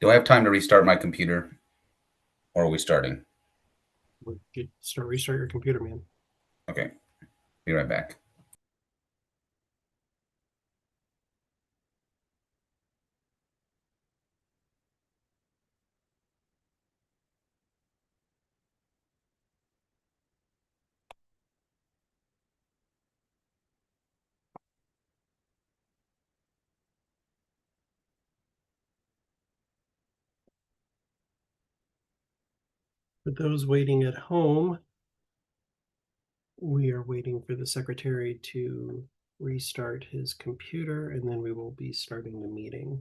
Do I have time to restart my computer, or are we starting? Restart your computer, man. Okay, be right back. For those waiting at home, we are waiting for the secretary to restart his computer, and then we will be starting the meeting.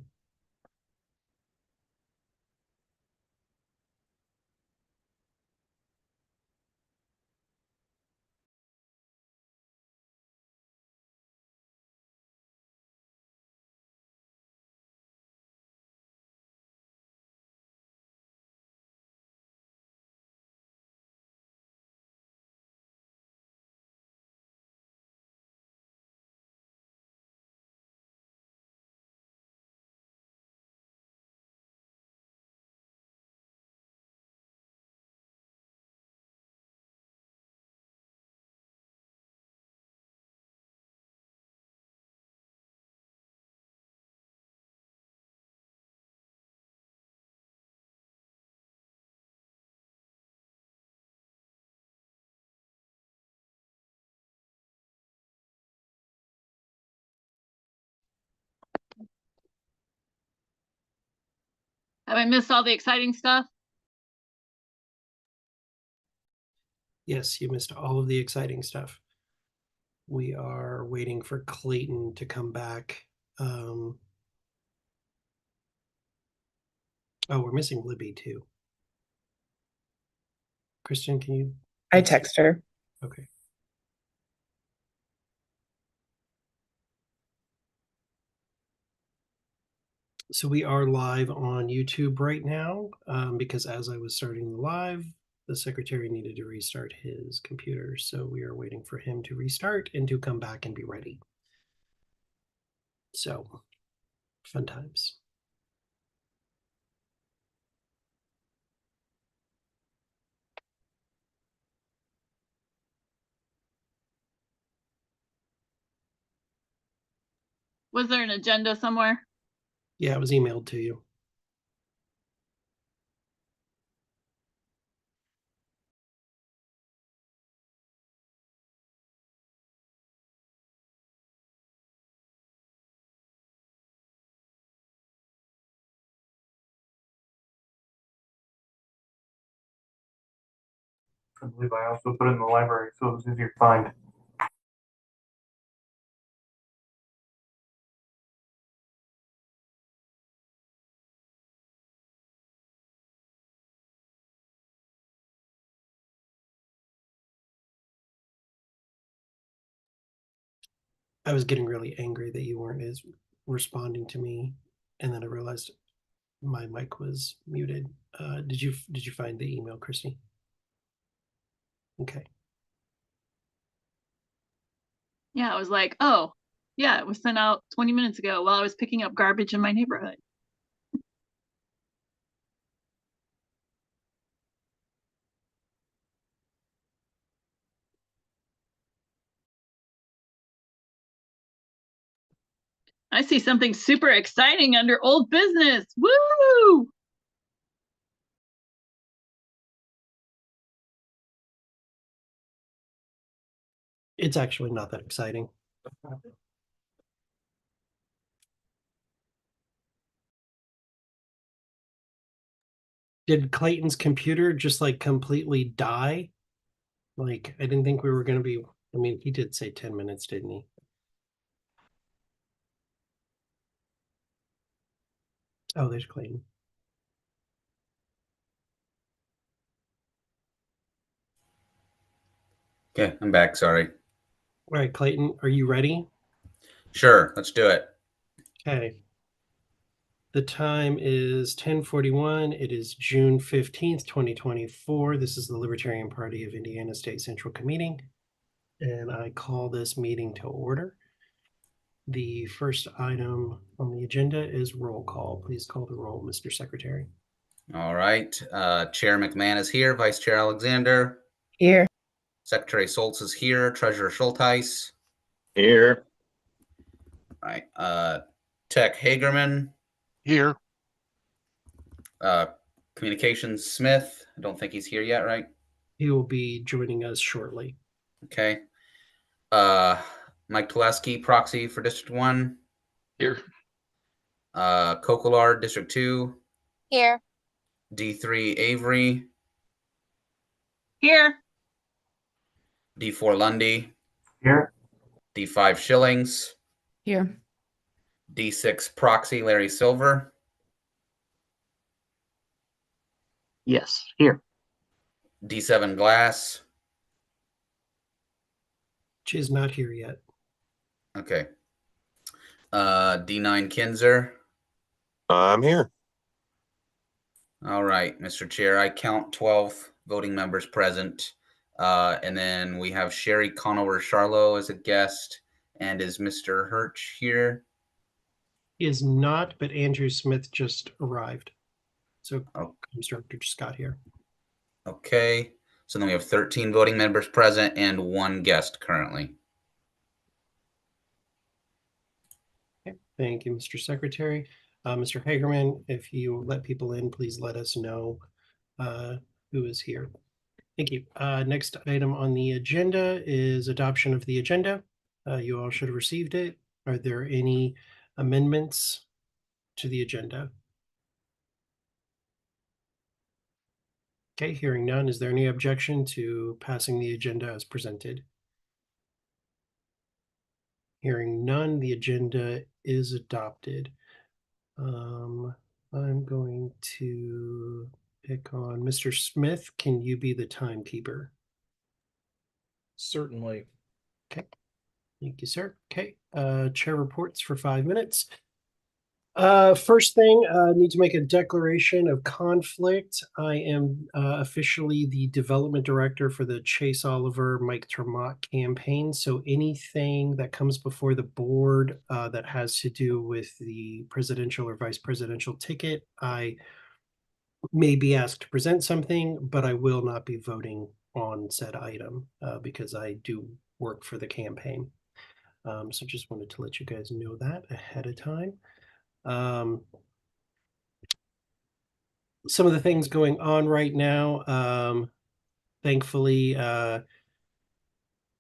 Have I missed all the exciting stuff? Yes, you missed all of the exciting stuff. We are waiting for Clayton to come back. Oh, we're missing Libby too. Kristen, can you? I text her. Okay. So we are live on YouTube right now because as I was starting the live, the secretary needed to restart his computer. So we are waiting for him to restart and to come back and be ready. So fun times. Was there an agenda somewhere? Yeah, it was emailed to you. I believe I also put it in the library, so it was easier to find. I was getting really angry that you weren't as responding to me, and then I realized my mic was muted. Did you find the email, Christy? Okay. Yeah, I was like, oh, yeah, it was sent out 20 minutes ago while I was picking up garbage in my neighborhood. I see something super exciting under old business. Woo! It's actually not that exciting. Did Clayton's computer just like completely die? Like, I didn't think we were going to be. I mean, he did say 10 minutes, didn't he? Oh, there's Clayton. Okay, I'm back. Sorry. All right, Clayton, are you ready? Sure, let's do it. Okay. The time is 10:41. It is June 15th, 2024. This is the Libertarian Party of Indiana State Central Committee, and I call this meeting to order. The first item on the agenda is roll call. Please call the roll, Mr. Secretary. All right. Chair McMahon is here. Vice Chair Alexander. Here. Secretary Soltz is here. Treasurer Schulteis. Here. All right. Tech Hagerman. Here. Communications Smith. I don't think he's here yet, right? He will be joining us shortly. Okay. Mike Tuleski, proxy for District 1. Here. Kokolar, District 2. Here. D3 Avery. Here. D4 Lundy. Here. D5 Shillings. Here. D6 Proxy Larry Silver. Yes. Here. D7 Glass. She is not here yet. Okay. D9 Kinzer. I'm here. All right, Mr. Chair, I count 12 voting members present. And then we have Sherry Conover Charlo as a guest. And is Mr. Hirsch here? He is not, but Andrew Smith just arrived. So Oh. Instructor just got here. Okay. So then we have 13 voting members present and 1 guest currently. Okay. Thank you, Mr. Secretary. Mr. Hagerman, if you let people in, please let us know who is here. Thank you. Next item on the agenda is adoption of the agenda. You all should have received it. Are there any amendments to the agenda? Okay, hearing none. Is there any objection to passing the agenda as presented? Hearing none, the agenda is adopted. I'm going to pick on Mr. Smith. Can you be the timekeeper? Certainly. Okay. Thank you, sir. Okay. Chair reports for 5 minutes. First thing, need to make a declaration of conflict. I am officially the development director for the Chase Oliver, Mike Termott campaign. So anything that comes before the board that has to do with the presidential or vice presidential ticket, I may be asked to present something, but I will not be voting on said item because I do work for the campaign. So just wanted to let you guys know that ahead of time. Some of the things going on right now, thankfully,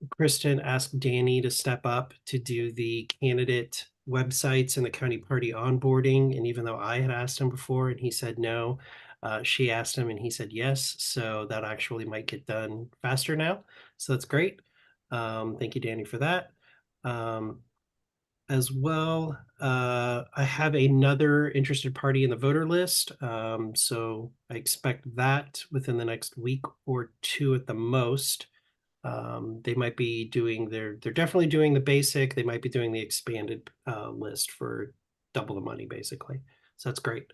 Kristen asked Danny to step up to do the candidate websites and the county party onboarding. And even though I had asked him before and he said no, she asked him and he said yes. So that actually might get done faster now. So that's great. Thank you, Danny, for that. As well, I have another interested party in the voter list. So I expect that within the next week or 2 at the most. They might be doing they're definitely doing the basic. They might be doing the expanded list for double the money, basically. So that's great.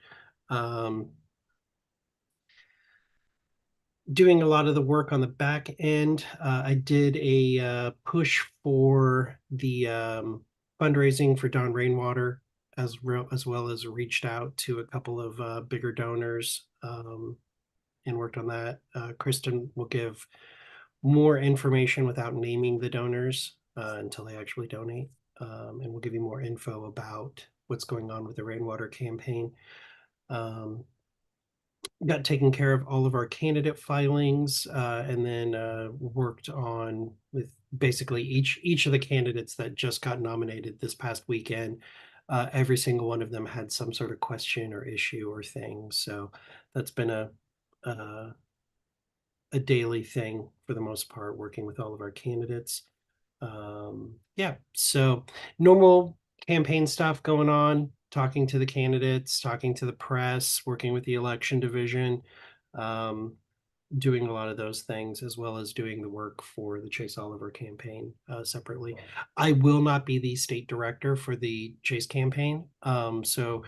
Doing a lot of the work on the back end. I did a push for the fundraising for Don Rainwater, as well as reached out to a couple of bigger donors and worked on that. Kristen will give more information without naming the donors until they actually donate. And we'll give you more info about what's going on with the Rainwater campaign. Got taken care of all of our candidate filings and then worked on with basically each of the candidates that just got nominated this past weekend. Every single one of them had some sort of question or issue or thing. So that's been a daily thing for the most part, working with all of our candidates. Yeah, so normal campaign stuff going on, talking to the candidates, talking to the press, working with the election division, doing a lot of those things, as well as doing the work for the Chase Oliver campaign separately. I will not be the state director for the Chase campaign. So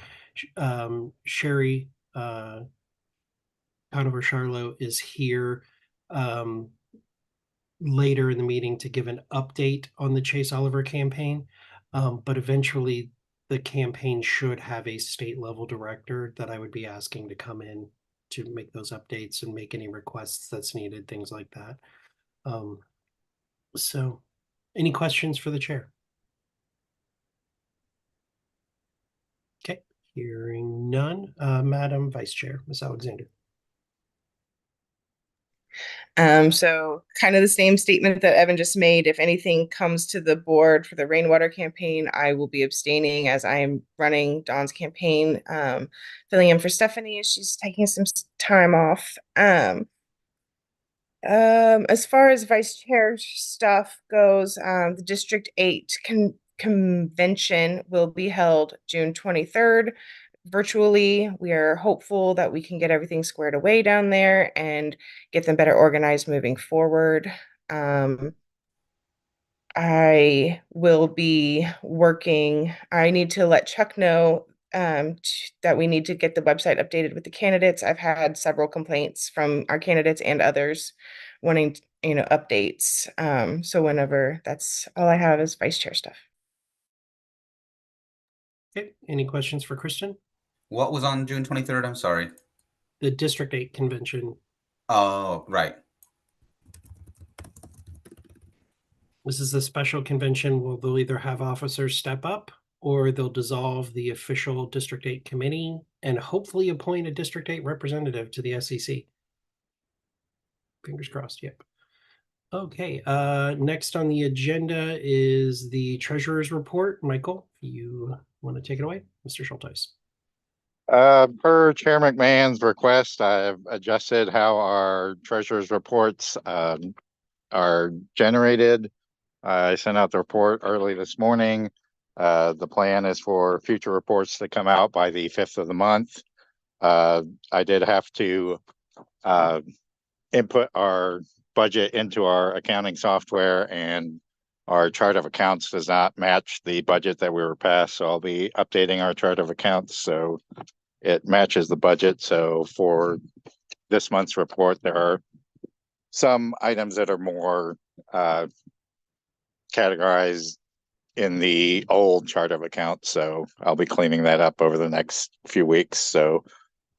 Sherry Conover Charlo is here later in the meeting to give an update on the Chase Oliver campaign. But eventually the campaign should have a state level director that I would be asking to come in to make those updates and make any requests that's needed, things like that. So any questions for the chair? Okay, hearing none. Madam Vice Chair, Ms. Alexander. So kind of the same statement that Evan just made. If anything comes to the board for the rainwater campaign, I will be abstaining as I am running Dawn's campaign, filling in for Stephanie as she's taking some time off. As far as vice chair stuff goes, the District 8 convention will be held June 23rd. Virtually. We are hopeful that we can get everything squared away down there and get them better organized moving forward. I will be working. I need to let Chuck know that we need to get the website updated with the candidates. I've had several complaints from our candidates and others wanting, updates. So whenever, that's all I have is vice chair stuff. Okay, any questions for Kristen? What was on June 23rd? I'm sorry. The District 8 convention. Oh, right. This is the special convention where they'll either have officers step up or they'll dissolve the official District 8 committee and hopefully appoint a District 8 representative to the SCC. Fingers crossed, yep. Okay, next on the agenda is the treasurer's report. Michael, if you want to take it away, Mr. Schulteis. Per Chair McMahon's request, I've adjusted how our treasurer's reports are generated. I sent out the report early this morning. The plan is for future reports to come out by the 5th of the month. I did have to input our budget into our accounting software, and our chart of accounts does not match the budget that we were passed. So I'll be updating our chart of accounts so it matches the budget. So for this month's report, there are some items that are more categorized in the old chart of accounts. So I'll be cleaning that up over the next few weeks. So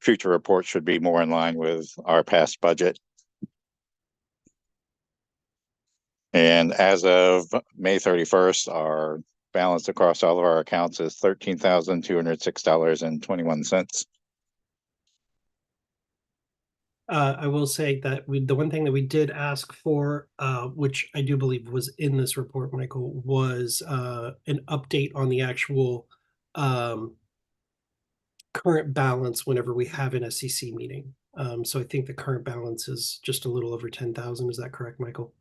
future reports should be more in line with our past budget. And as of May 31st, our balance across all of our accounts is $13,206.21. I will say that the one thing that we did ask for, which I do believe was in this report, Michael, was an update on the actual current balance whenever we have an SCC meeting. So I think the current balance is just a little over 10,000. Is that correct, Michael?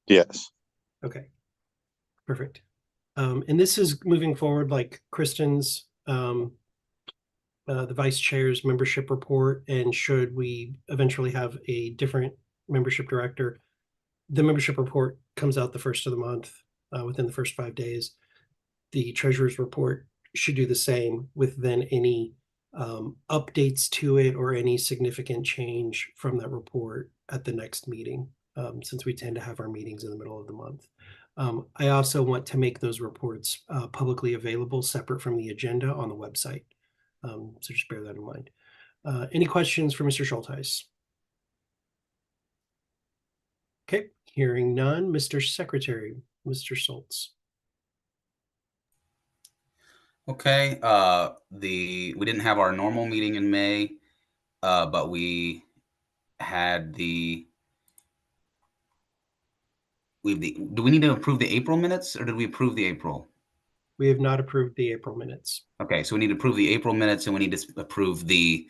Yes. Okay, perfect. And this is moving forward like Kristen's, the vice chair's membership report, and should we eventually have a different membership director, the membership report comes out the first of the month, within the first 5 days. The treasurer's report should do the same, with then any updates to it or any significant change from that report at the next meeting, since we tend to have our meetings in the middle of the month. I also want to make those reports publicly available, separate from the agenda on the website. So just bear that in mind. Any questions for Mr. Schulteis? Okay, hearing none. Mr. Secretary, Mr. Schultz. Okay, we didn't have our normal meeting in May, but we had do we need to approve the April minutes, or did we approve the April? We have not approved the April minutes. Okay, so we need to approve the April minutes, and we need to approve the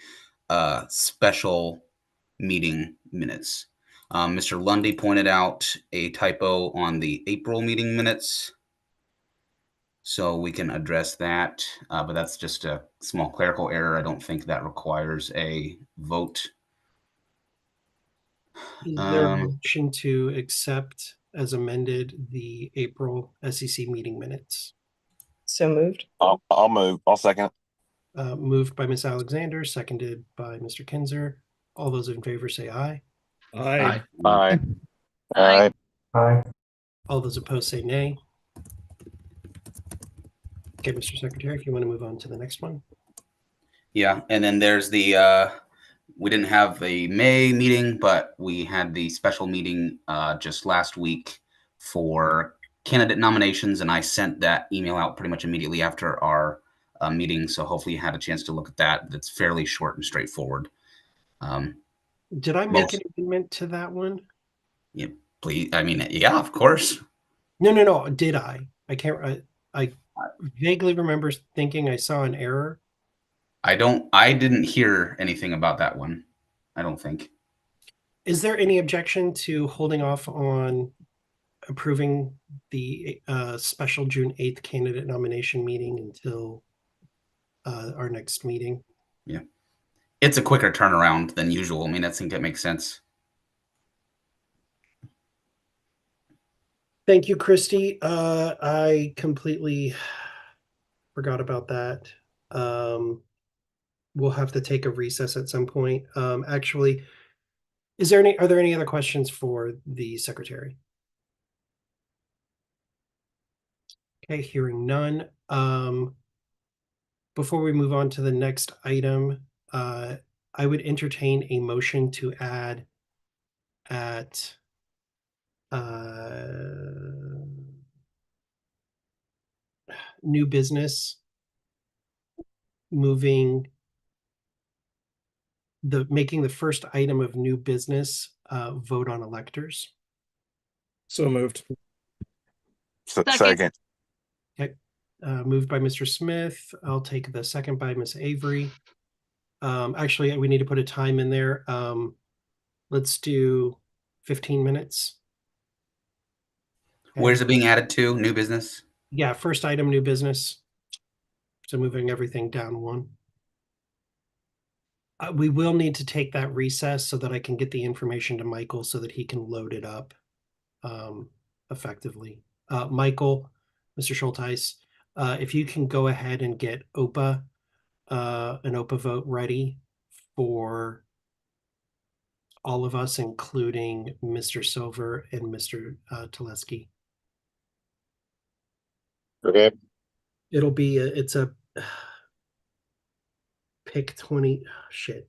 special meeting minutes. Mr. Lundy pointed out a typo on the April meeting minutes, so we can address that, but that's just a small clerical error. I don't think that requires a vote. Is there a motion to accept as amended the April SCC meeting minutes? So moved. I'll move. I'll second. Moved by Ms. Alexander, seconded by Mr. Kinzer. All those in favor say aye. Aye. Aye. Aye. Aye. All those opposed say nay. Okay, Mr. Secretary, if you want to move on to the next one. Yeah, and then there's the we didn't have a May meeting, but we had the special meeting just last week for candidate nominations, and I sent that email out pretty much immediately after our meeting. So hopefully you had a chance to look at that. That's fairly short and straightforward. Did I make an amendment to that one? Yeah, please. I mean, yeah, of course. No. Did I? I can't. I vaguely remember thinking I saw an error. I didn't hear anything about that one. I don't think. Is there any objection to holding off on approving the special June 8th candidate nomination meeting until our next meeting? Yeah. It's a quicker turnaround than usual. I mean, I think it makes sense. Thank you, Christy. I completely forgot about that. We'll have to take a recess at some point. Actually, are there any other questions for the secretary? Okay, hearing none. Before we move on to the next item, I would entertain a motion to add at new business, making the first item of new business vote on electors. So moved. Second. Okay. Moved by Mr. Smith. I'll take the second by Ms. Avery. Actually, we need to put a time in there. Let's do 15 minutes. Okay. Where's it being added to? New business? Yeah, first item, new business. So moving everything down one. We will need to take that recess so that I can get the information to Michael so that he can load it up effectively. Michael, Mr. Schulteis, if you can go ahead and get an OPA vote ready for all of us, including Mr. Silver and Mr. Teleski. Okay. It'll be it's a pick 20 shit.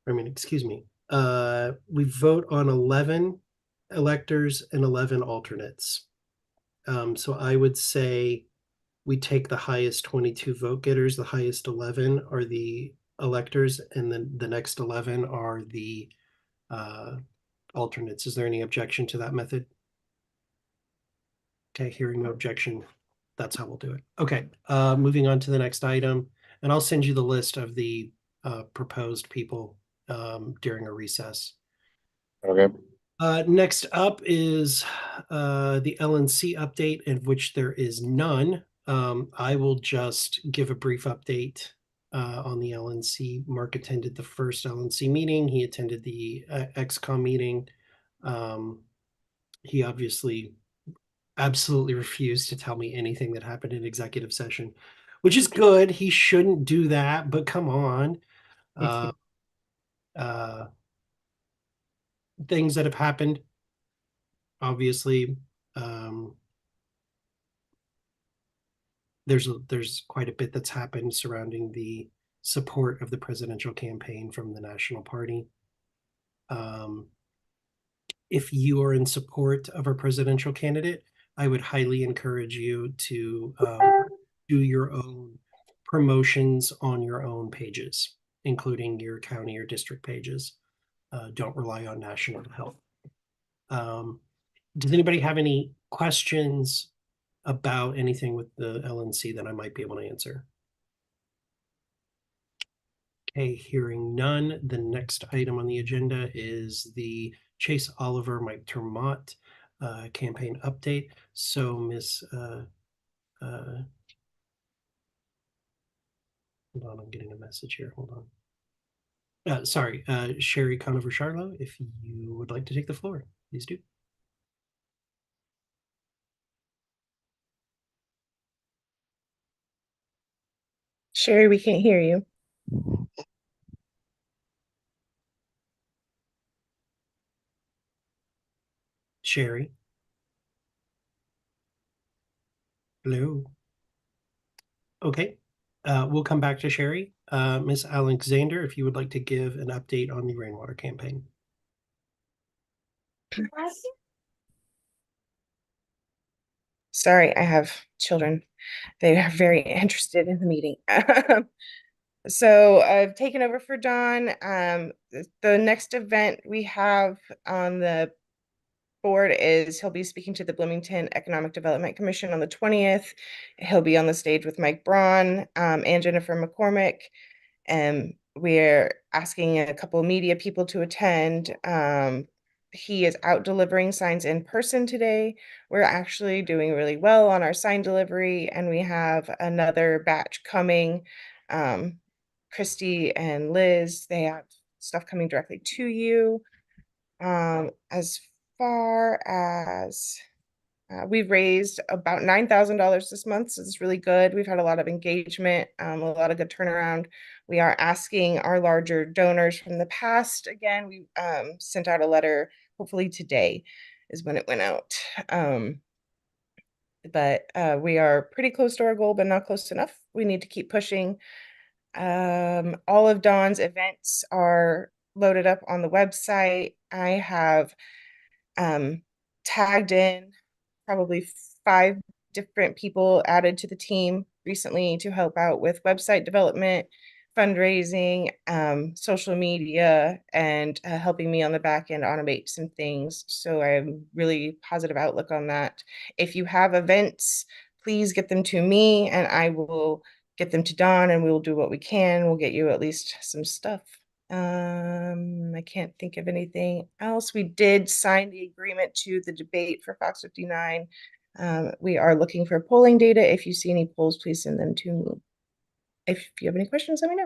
I mean, excuse me. We vote on 11 electors and 11 alternates. So I would say we take the highest 22 vote getters, the highest 11 are the electors, and then the next 11 are the alternates. Is there any objection to that method? Okay, hearing no objection, that's how we'll do it. Okay, moving on to the next item, and I'll send you the list of the proposed people during a recess. Okay. Next up is the LNC update, in which there is none. I will just give a brief update on the LNC. Mark attended the first LNC meeting. He attended the XCOM meeting. He obviously absolutely refused to tell me anything that happened in executive session, which is good. He shouldn't do that, but come on. Things that have happened, obviously, there's quite a bit that's happened surrounding the support of the presidential campaign from the National Party. If you are in support of our presidential candidate, I would highly encourage you to do your own promotions on your own pages, including your county or district pages. Don't rely on national help. Does anybody have any questions about anything with the LNC that I might be able to answer? Okay, hearing none. The next item on the agenda is the Chase Oliver, Mike Termott campaign update. So Miss, hold on, I'm getting a message here. Hold on. Sorry, Sherry Conover-Charlo, if you would like to take the floor, please do. Sherry, we can't hear you. Sherry. Hello. Okay. We'll come back to Sherry. Ms. Alexander, if you would like to give an update on the rainwater campaign. Sorry, I have children. They are very interested in the meeting. So I've taken over for Dawn. The next event we have on the board is he'll be speaking to the Bloomington Economic Development Commission on the 20th. He'll be on the stage with Mike Braun and Jennifer McCormick. We're asking a couple of media people to attend. He is out delivering signs in person today. We're actually doing really well on our sign delivery, and we have another batch coming. Christy and Liz, they have stuff coming directly to you. As far as we've raised about $9,000 this month, so it's really good. We've had a lot of engagement, a lot of good turnaround. We are asking our larger donors from the past. Again, we sent out a letter, hopefully today is when it went out. But we are pretty close to our goal, but not close enough. We need to keep pushing. All of Dawn's events are loaded up on the website. I have tagged in probably 5 different people added to the team recently to help out with website development, fundraising, social media, and helping me on the back end automate some things. So I have really positive outlook on that. If you have events, please get them to me and I will get them to Dawn and we will do what we can. We'll get you at least some stuff. I can't think of anything else. We did sign the agreement to the debate for Fox 59. We are looking for polling data. If you see any polls, please send them to me. If you have any questions, let me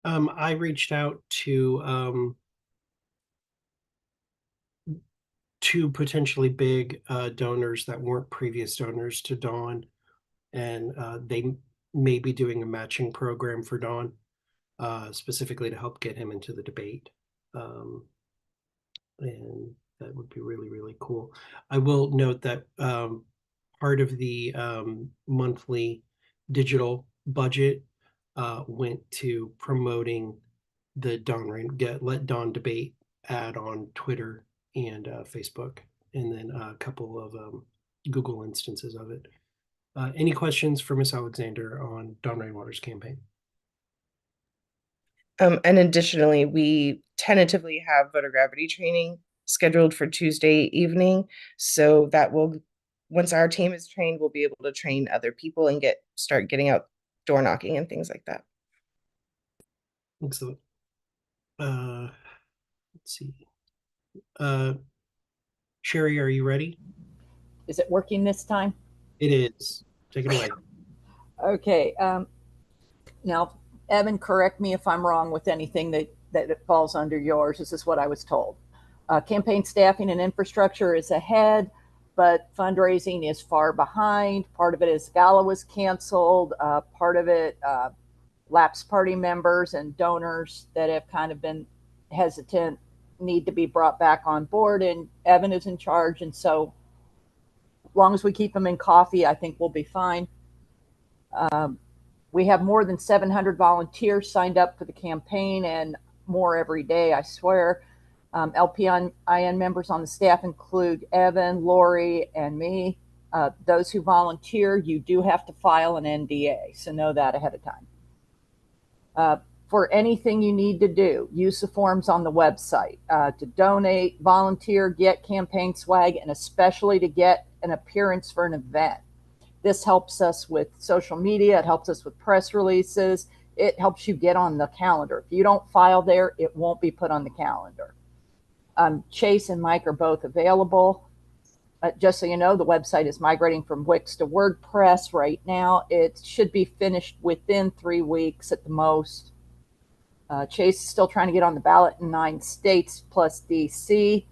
know. I reached out to two potentially big donors that weren't previous donors to Dawn, and they may be doing a matching program for Dawn, specifically to help get him into the debate. And that would be really, really cool. I will note that part of the monthly digital budget went to promoting the Let Dawn debate ad on Twitter and Facebook, and then a couple of Google instances of it. Any questions for Ms. Alexander on Dawn Rainwater's campaign? And additionally, we tentatively have voter gravity training scheduled for Tuesday evening. So that will, once our team is trained, we'll be able to train other people and start getting out door knocking and things like that. Excellent. Let's see. Sherry, are you ready? Is it working this time? It is. Take it away. Okay. Now, Evan, correct me if I'm wrong with anything that falls under yours. This is what I was told. Campaign staffing and infrastructure is ahead, but fundraising is far behind. Part of it is gala was canceled. Part of it, lapsed party members and donors that have kind of been hesitant need to be brought back on board, and Evan is in charge. And so as long as we keep him in coffee, I think we'll be fine. We have more than 700 volunteers signed up for the campaign and more every day, I swear. LPIN members on the staff include Evan, Lori, and me. Those who volunteer, you do have to file an NDA, so know that ahead of time. For anything you need to do, use the forms on the website to donate, volunteer, get campaign swag, and especially to get an appearance for an event. This helps us with social media. It helps us with press releases. It helps you get on the calendar. If you don't file there, it won't be put on the calendar. Chase and Mike are both available. Just so you know, the website is migrating from Wix to WordPress right now. It should be finished within 3 weeks at the most. Chase is still trying to get on the ballot in 9 states plus DC.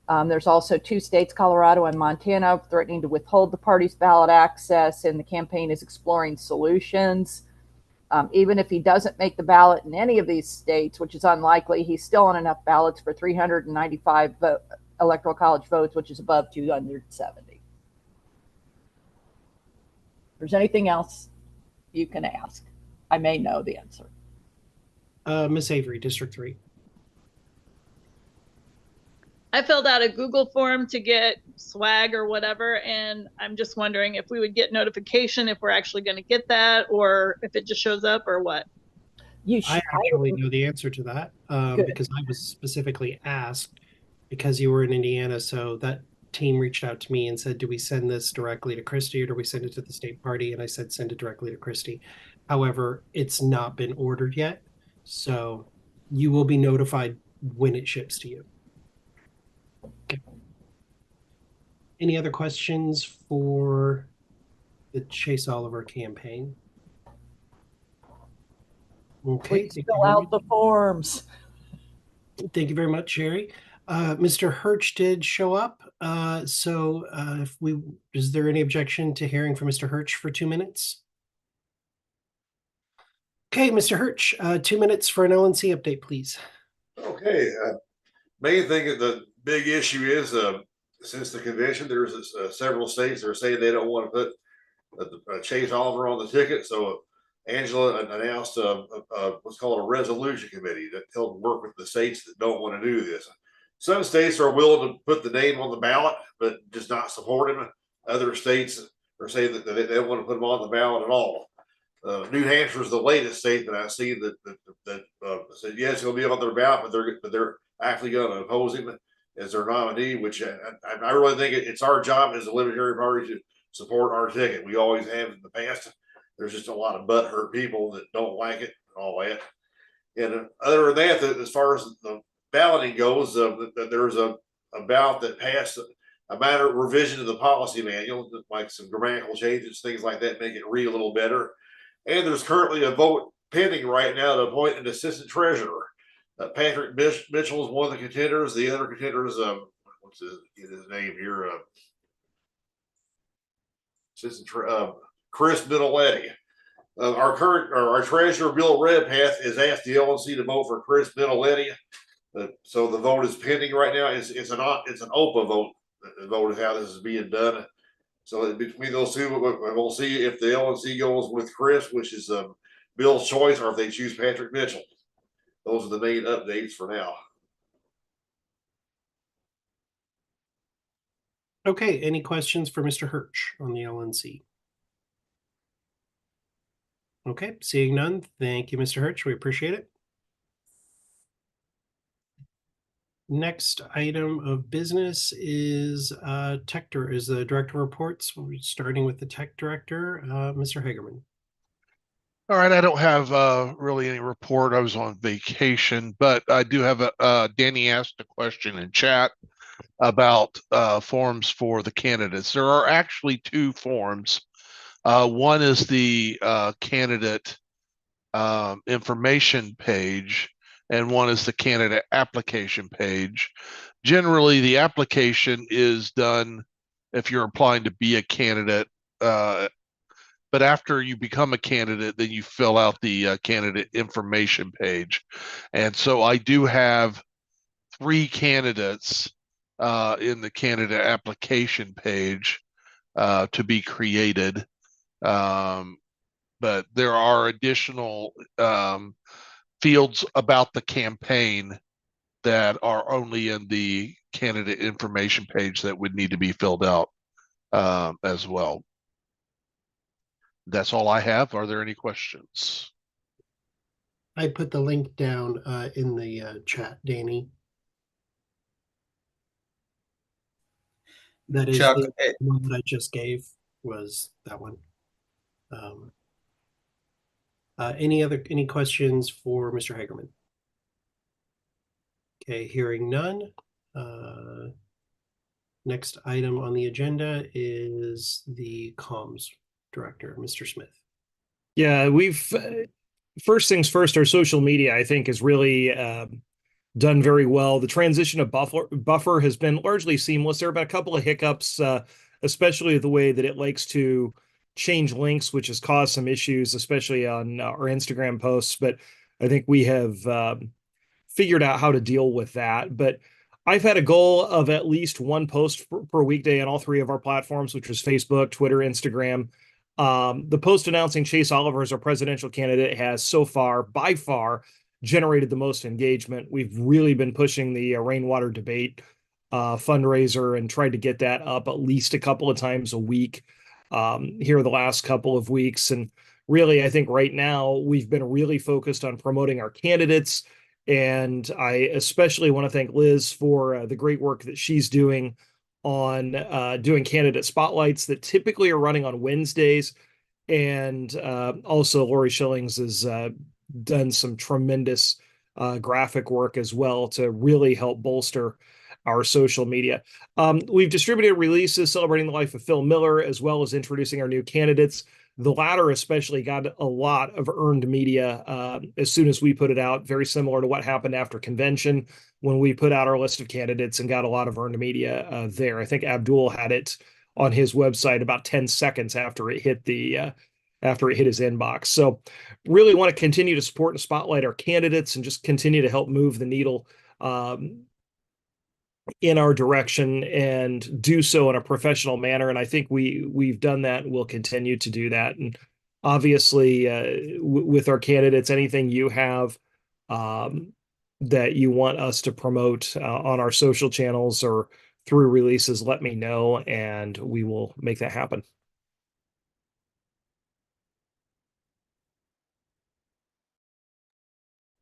There's also 2 states, Colorado and Montana, threatening to withhold the party's ballot access, and the campaign is exploring solutions. Even if he doesn't make the ballot in any of these states, which is unlikely, he's still on enough ballots for 395 electoral college votes, which is above 270. If there's anything else you can ask, I may know the answer. Miss Avery, District 3. I filled out a Google form to get swag or whatever, and I'm just wondering if we would get notification if we're actually going to get that, or if it just shows up, or what. I actually know the answer to that because I was specifically asked, because you were in Indiana, so that team reached out to me and said, do we send this directly to Christie or do we send it to the state party? And I said, send it directly to Christie. However, it's not been ordered yet, so you will be notified when it ships to you. Okay. Any other questions for the Chase Oliver campaign? Okay. Please fill out the forms. Thank you very much, Sherry. Mr. Hirsch did show up. Is there any objection to hearing from Mr. Hirsch for 2 minutes? Okay, Mr. Hirsch, 2 minutes for an LNC update, please. Okay. Main thing, the big issue is since the convention, there's several states that are saying they don't want to put Chase Oliver on the ticket. So Angela announced what's called a resolution committee that help work with the states that don't want to do this. Some states are willing to put the name on the ballot, but just not support him. Other states are saying that they don't want to put him on the ballot at all. New Hampshire is the latest state that I've seen that said yes, it's going to be on their ballot, but they're actually going to oppose him as their nominee. Which I really think it's our job as a Libertarian Party to support our ticket. We always have in the past. There's just a lot of butthurt people that don't like it and all that. And other than that, as far as the balloting goes, there's a ballot that passed a matter of revision of the policy manual, like some grammatical changes, things like that, make it read a little better. And there's currently a vote pending right now to appoint an assistant treasurer. Patrick Mitchell is one of the contenders. The other contender is what's his name here? Chris Middletti. Our treasurer Bill Redpath has asked the LNC to vote for Chris Middletti. So the vote is pending right now. It's an OPA vote. The vote is how this is being done. So between those two, we'll see if the LNC goes with Chris, which is Bill's choice, or if they choose Patrick Mitchell. Those are the main updates for now. Okay, any questions for Mr. Hirsch on the LNC? Okay, seeing none, thank you, Mr. Hirsch. We appreciate it. Next item of business is the director reports. We're starting with the tech director, Mr. Hagerman. All right, I don't have really any report. I was on vacation, but I do have Danny asked a question in chat about forms for the candidates. There are actually two forms. One is the candidate information page, and one is the candidate application page. Generally, the application is done if you're applying to be a candidate, but after you become a candidate, then you fill out the candidate information page. And so I do have 3 candidates in the candidate application page to be created. But there are additional fields about the campaign that are only in the candidate information page that would need to be filled out as well. That's all I have. Are there any questions? I put the link down in the chat, Danny. That is Chuck, the one that I just gave was that one. Any questions for Mr. Hagerman? Okay, hearing none. Next item on the agenda is the comms director, Mr. Smith. Yeah, first things first, our social media, I think, is really done very well. The transition of Buffer has been largely seamless. There have been a couple of hiccups, especially the way that it likes to change links, which has caused some issues, especially on our Instagram posts. But I think we have figured out how to deal with that. But I've had a goal of at least one post per weekday on all three of our platforms, which was Facebook, Twitter, Instagram. The post announcing Chase Oliver as our presidential candidate has so far, by far, generated the most engagement. We've really been pushing the rainwater debate fundraiser and tried to get that up at least a couple of times a week here the last couple of weeks. And really, I think right now we've been really focused on promoting our candidates. And I especially want to thank Liz for the great work that she's doing on doing candidate spotlights that typically are running on Wednesdays. And also, Lori Schillings has done some tremendous graphic work as well to really help bolster our social media. We've distributed releases celebrating the life of Phil Miller, as well as introducing our new candidates. The latter especially got a lot of earned media as soon as we put it out, very similar to what happened after convention when we put out our list of candidates and got a lot of earned media there. I think Abdul had it on his website about 10 seconds after it hit his inbox. So really want to continue to support and spotlight our candidates and just continue to help move the needle in our direction and do so in a professional manner. And I think we've done that and we'll continue to do that. And obviously, with our candidates, anything you have that you want us to promote on our social channels or through releases, let me know and we will make that happen.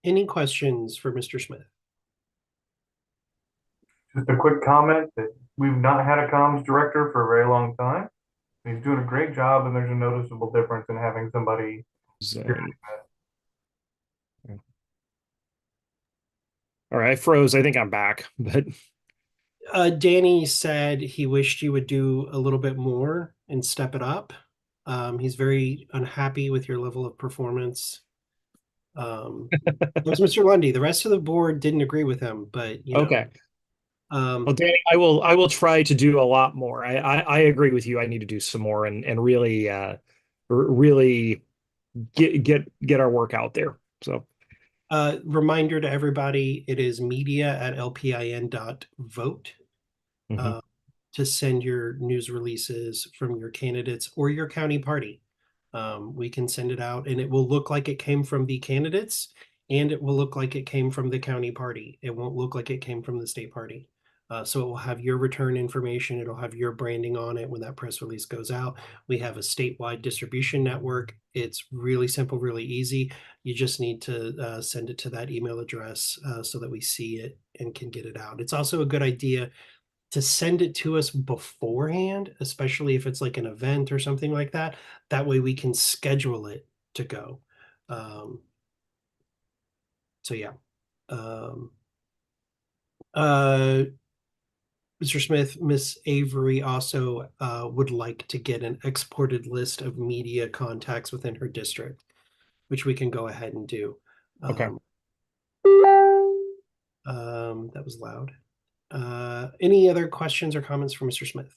Any questions for Mr. Smith? Just a quick comment that we've not had a comms director for a very long time. He's doing a great job, and there's a noticeable difference in having somebody. All right, I froze. I think I'm back, but Danny said he wished you would do a little bit more and step it up. He's very unhappy with your level of performance. That was Mr. Lundy. The rest of the board didn't agree with him, but you know. okay. Well, Danny, I will try to do a lot more. I agree with you. I need to do some more and really really get our work out there. So reminder to everybody, it is media@lpin.vote to send your news releases from your candidates or your county party. We can send it out and it will look like it came from the candidates and it will look like it came from the county party. It won't look like it came from the state party. So it will have your return information. It'll have your branding on it when that press release goes out. We have a statewide distribution network. It's really simple, really easy. You just need to send it to that email address so that we see it and can get it out. It's also a good idea to send it to us beforehand, especially if it's like an event or something like that. That way we can schedule it to go. So yeah. Mr. Smith, Miss Avery also would like to get an exported list of media contacts within her district, which we can go ahead and do. Okay. That was loud. Any other questions or comments for Mr. Smith?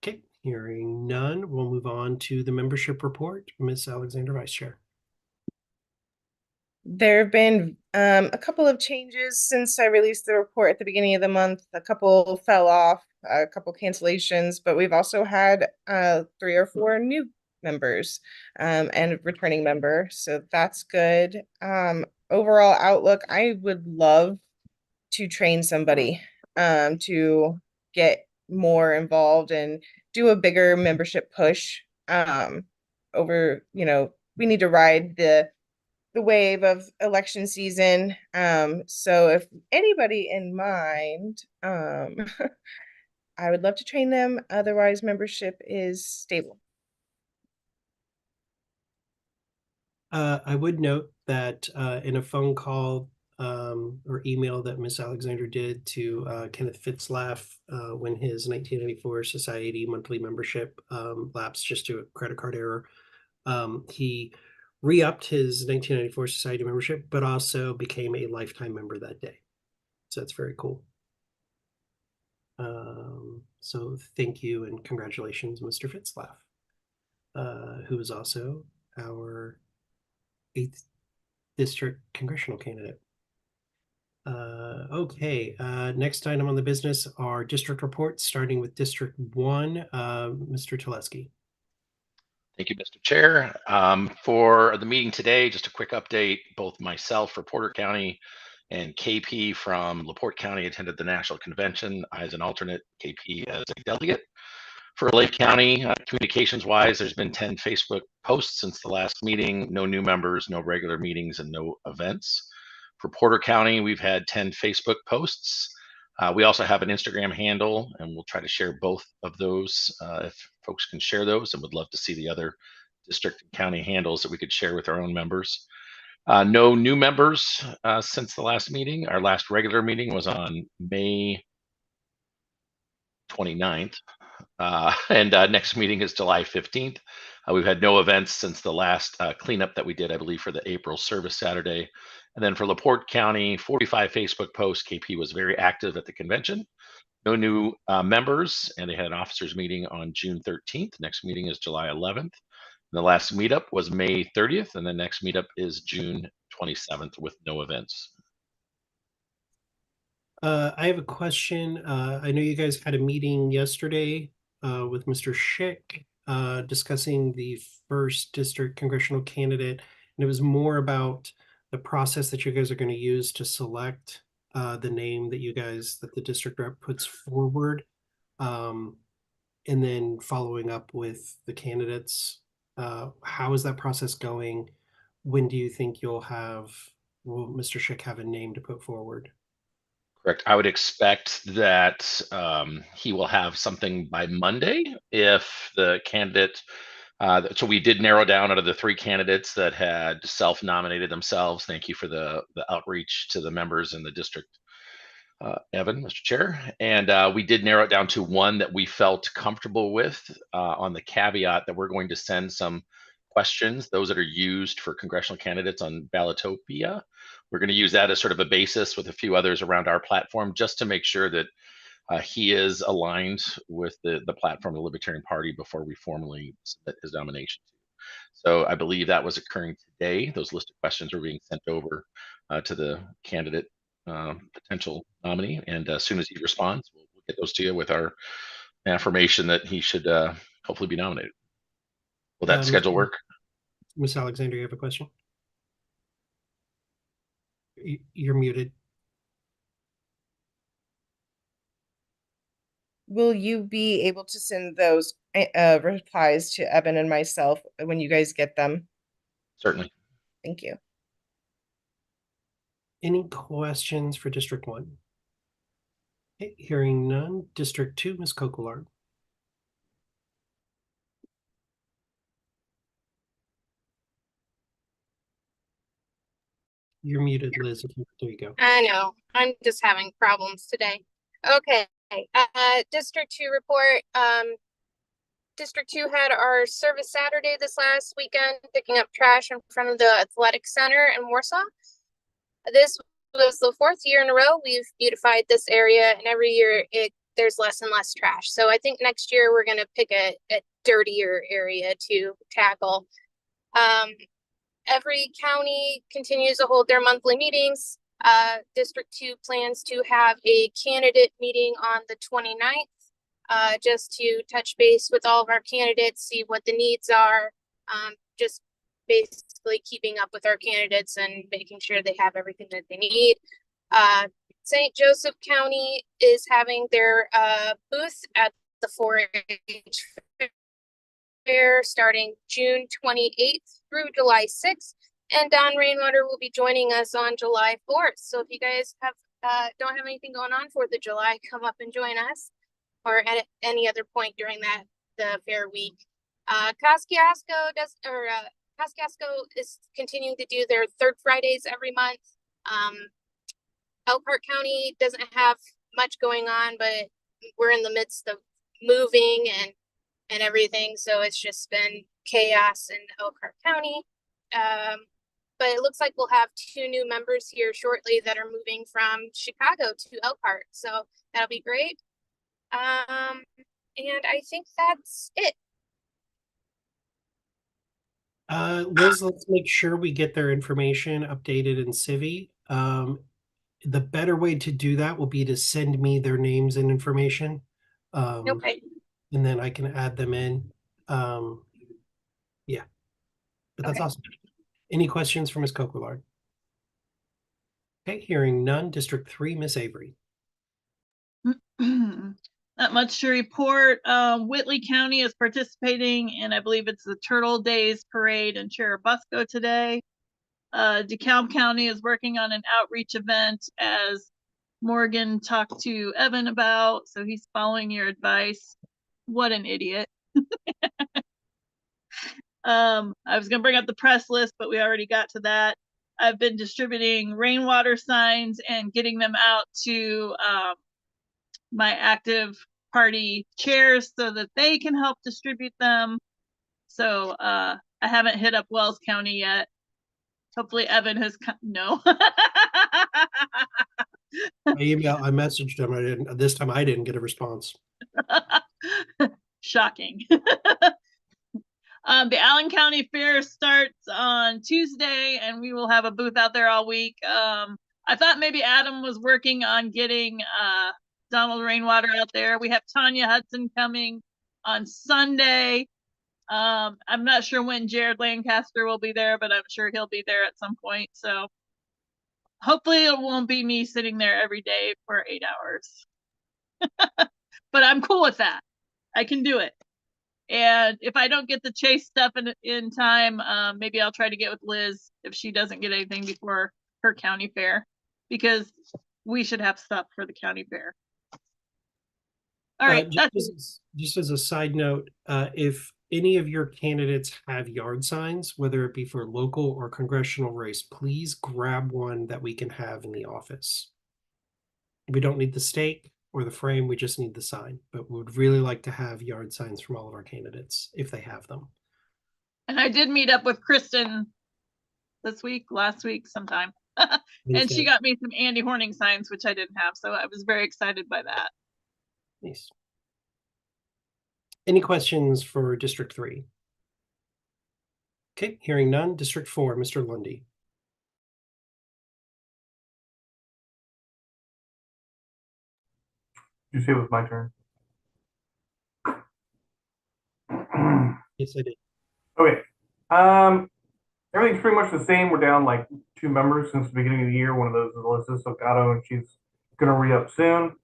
Okay, hearing none, we'll move on to the membership report. Miss Alexander, Vice Chair. There have been a couple of changes since I released the report at the beginning of the month. A couple fell off, a couple cancellations, but we've also had 3 or 4 new members and a returning member. So that's good. Overall outlook, I would love to train somebody to get more involved and do a bigger membership push over, we need to ride the wave of election season. So if anybody in mind, I would love to train them. Otherwise, membership is stable. I would note that in a phone call or email that Miss Alexander did to Kenneth Fitzlaff when his 1994 Society monthly membership lapsed just to a credit card error, he re-upped his 1994 Society membership, but also became a lifetime member that day. So that's very cool. So thank you and congratulations, Mr. Fitzlaff, who is also our 8th district congressional candidate. Okay, next item on the business are district reports, starting with District 1. Mr. Teleski. Thank you, Mr. Chair. For the meeting today, just a quick update. Both myself for Porter County and KP from LaPorte County attended the national convention. I as an alternate, KP as a delegate. For Lake County, communications wise, there's been 10 Facebook posts since the last meeting, no new members, no regular meetings, and no events. For Porter County, we've had 10 Facebook posts. We also have an Instagram handle, and we'll try to share both of those if folks can share those, and would love to see the other district and county handles that we could share with our own members. No new members since the last meeting. Our last regular meeting was on May 29th. And next meeting is July 15th. We've had no events since the last cleanup that we did, I believe, for the April service Saturday. And then for LaPorte County, 45 Facebook posts. KP was very active at the convention. No new members, and they had an officers meeting on June 13th. Next meeting is July 11th. And the last meetup was May 30th, and the next meetup is June 27th with no events. I have a question. I know you guys had a meeting yesterday with Mr. Schick discussing the first district congressional candidate, and it was more about the process that you guys are going to use to select the name that the district rep puts forward, and then following up with the candidates. How is that process going? When do you think will Mr. Schick have a name to put forward? Correct. I would expect that he will have something by Monday if the candidate. So we did narrow down out of the 3 candidates that had self-nominated themselves. Thank you for the outreach to the members in the district, Evan, Mr. Chair. And we did narrow it down to one that we felt comfortable with on the caveat that we're going to send some questions, those that are used for congressional candidates on Ballotopia. We're going to use that as sort of a basis with a few others around our platform, just to make sure that he is aligned with the platform of the Libertarian Party before we formally submit his nomination. So I believe that was occurring today. Those list of questions are being sent over to the candidate potential nominee, and as soon as he responds, we'll get those to you with our affirmation that he should hopefully be nominated. Will that schedule work? Ms. Alexander, you have a question? You're muted. Will you be able to send those replies to Evan and myself when you guys get them? Certainly. Thank you. Any questions for District 1? Okay, hearing none. District 2, Ms. Kokolard. You're muted, Liz. There you go. I know. I'm just having problems today. Okay. District 2 report. District 2 had our service Saturday this last weekend, picking up trash in front of the athletic center in Warsaw. This was the 4th year in a row we've beautified this area, and every year there's less and less trash. So I think next year we're going to pick a dirtier area to tackle. Every county continues to hold their monthly meetings. District 2 plans to have a candidate meeting on the 29th, just to touch base with all of our candidates, see what the needs are, just basically keeping up with our candidates and making sure they have everything that they need. St. Joseph County is having their booth at the 4-H fair starting June 28th through July 6th, and Don Rainwater will be joining us on July 4th. So if you guys don't have anything going on 4th of July, come up and join us, or at any other point during the fair week. Kosciuszko is continuing to do their 3rd Fridays every month. Elkhart County doesn't have much going on, but we're in the midst of moving and everything, so it's just been chaos in Elkhart County. But it looks like we'll have 2 new members here shortly that are moving from Chicago to Elkhart, so that'll be great. And I think that's it. Liz, let's make sure we get their information updated in Civi. the better way to do that will be to send me their names and information. Okay. And then I can add them in. Yeah, but that's Okay. awesome. Any questions for Ms. Coquillard? Okay, hearing none. District 3, Miss Avery. Not much to report. Whitley County is participating in, I believe it's the Turtle Days Parade in Cherubusco today. DeKalb County is working on an outreach event, as Morgan talked to Evan about, so he's following your advice. What an idiot. I was gonna bring up the press list, but we already got to that. I've been distributing rainwater signs and getting them out to my active party chairs so that they can help distribute them. So I haven't hit up Wells County yet. Hopefully Evan has no. I messaged him. This time I didn't get a response. Shocking. The Allen County Fair starts on Tuesday, and we will have a booth out there all week. I thought maybe Adam was working on getting Donald Rainwater out there. We have Tanya Hudson coming on Sunday. I'm not sure when Jared Lancaster will be there, but I'm sure he'll be there at some point. So hopefully it won't be me sitting there every day for 8 hours. But I'm cool with that. I can do it. And if I don't get the chase stuff in time, maybe I'll try to get with Liz if she doesn't get anything before her county fair, because we should have stuff for the county fair. All right. Just as a side note, if any of your candidates have yard signs, whether it be for local or congressional race, please grab one that we can have in the office. We don't need the stake or the frame, we just need the sign, but we would really like to have yard signs from all of our candidates if they have them. And I did meet up with Kristen last week sometime. And she got me some Andy Horning signs, which I didn't have, so I was very excited by that. Nice. Any questions for District 3? Okay, hearing none. District 4, Mr. Lundy. Did you say it was my turn? Yes, I did. Okay. Everything's pretty much the same. We're down like 2 members since the beginning of the year. One of those is Alyssa Socato, and she's going to re-up soon.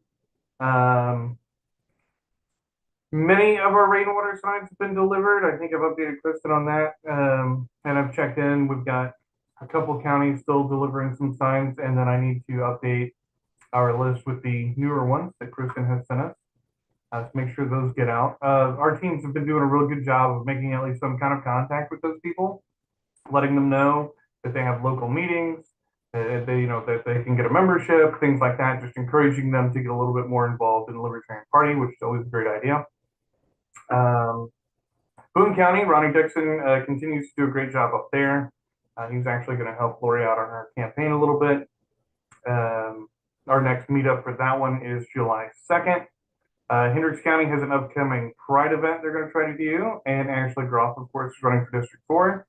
Many of our rainwater signs have been delivered. I think I've updated Kristen on that. And I've checked in. We've got a couple counties still delivering some signs, and then I need to update our list with the newer ones that Kristen has sent us to make sure those get out. Our teams have been doing a real good job of making at least some kind of contact with those people, letting them know that they have local meetings, that they can get a membership, things like that, just encouraging them to get a little bit more involved in the Libertarian Party, which is always a great idea. Boone County, Ronnie Dixon continues to do a great job up there. He's actually going to help Lori out on her campaign a little bit. Our next meetup for that one is July 2nd. Hendricks County has an upcoming Pride event they're going to try to do, and Ashley Groff, of course, is running for District 4.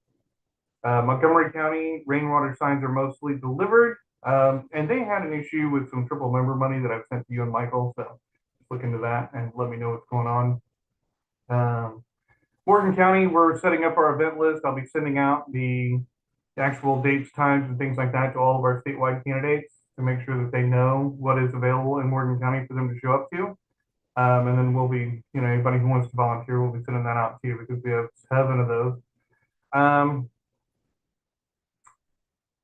Montgomery County, rainwater signs are mostly delivered, and they had an issue with some triple member money that I've sent to you and Michael, so just look into that and let me know what's going on. Morgan County, we're setting up our event list. I'll be sending out the actual dates, times, and things like that to all of our statewide candidates to make sure that they know what is available in Morgan County for them to show up to. And then we'll be, anybody who wants to volunteer, we'll be sending that out to you because we have 7 of those.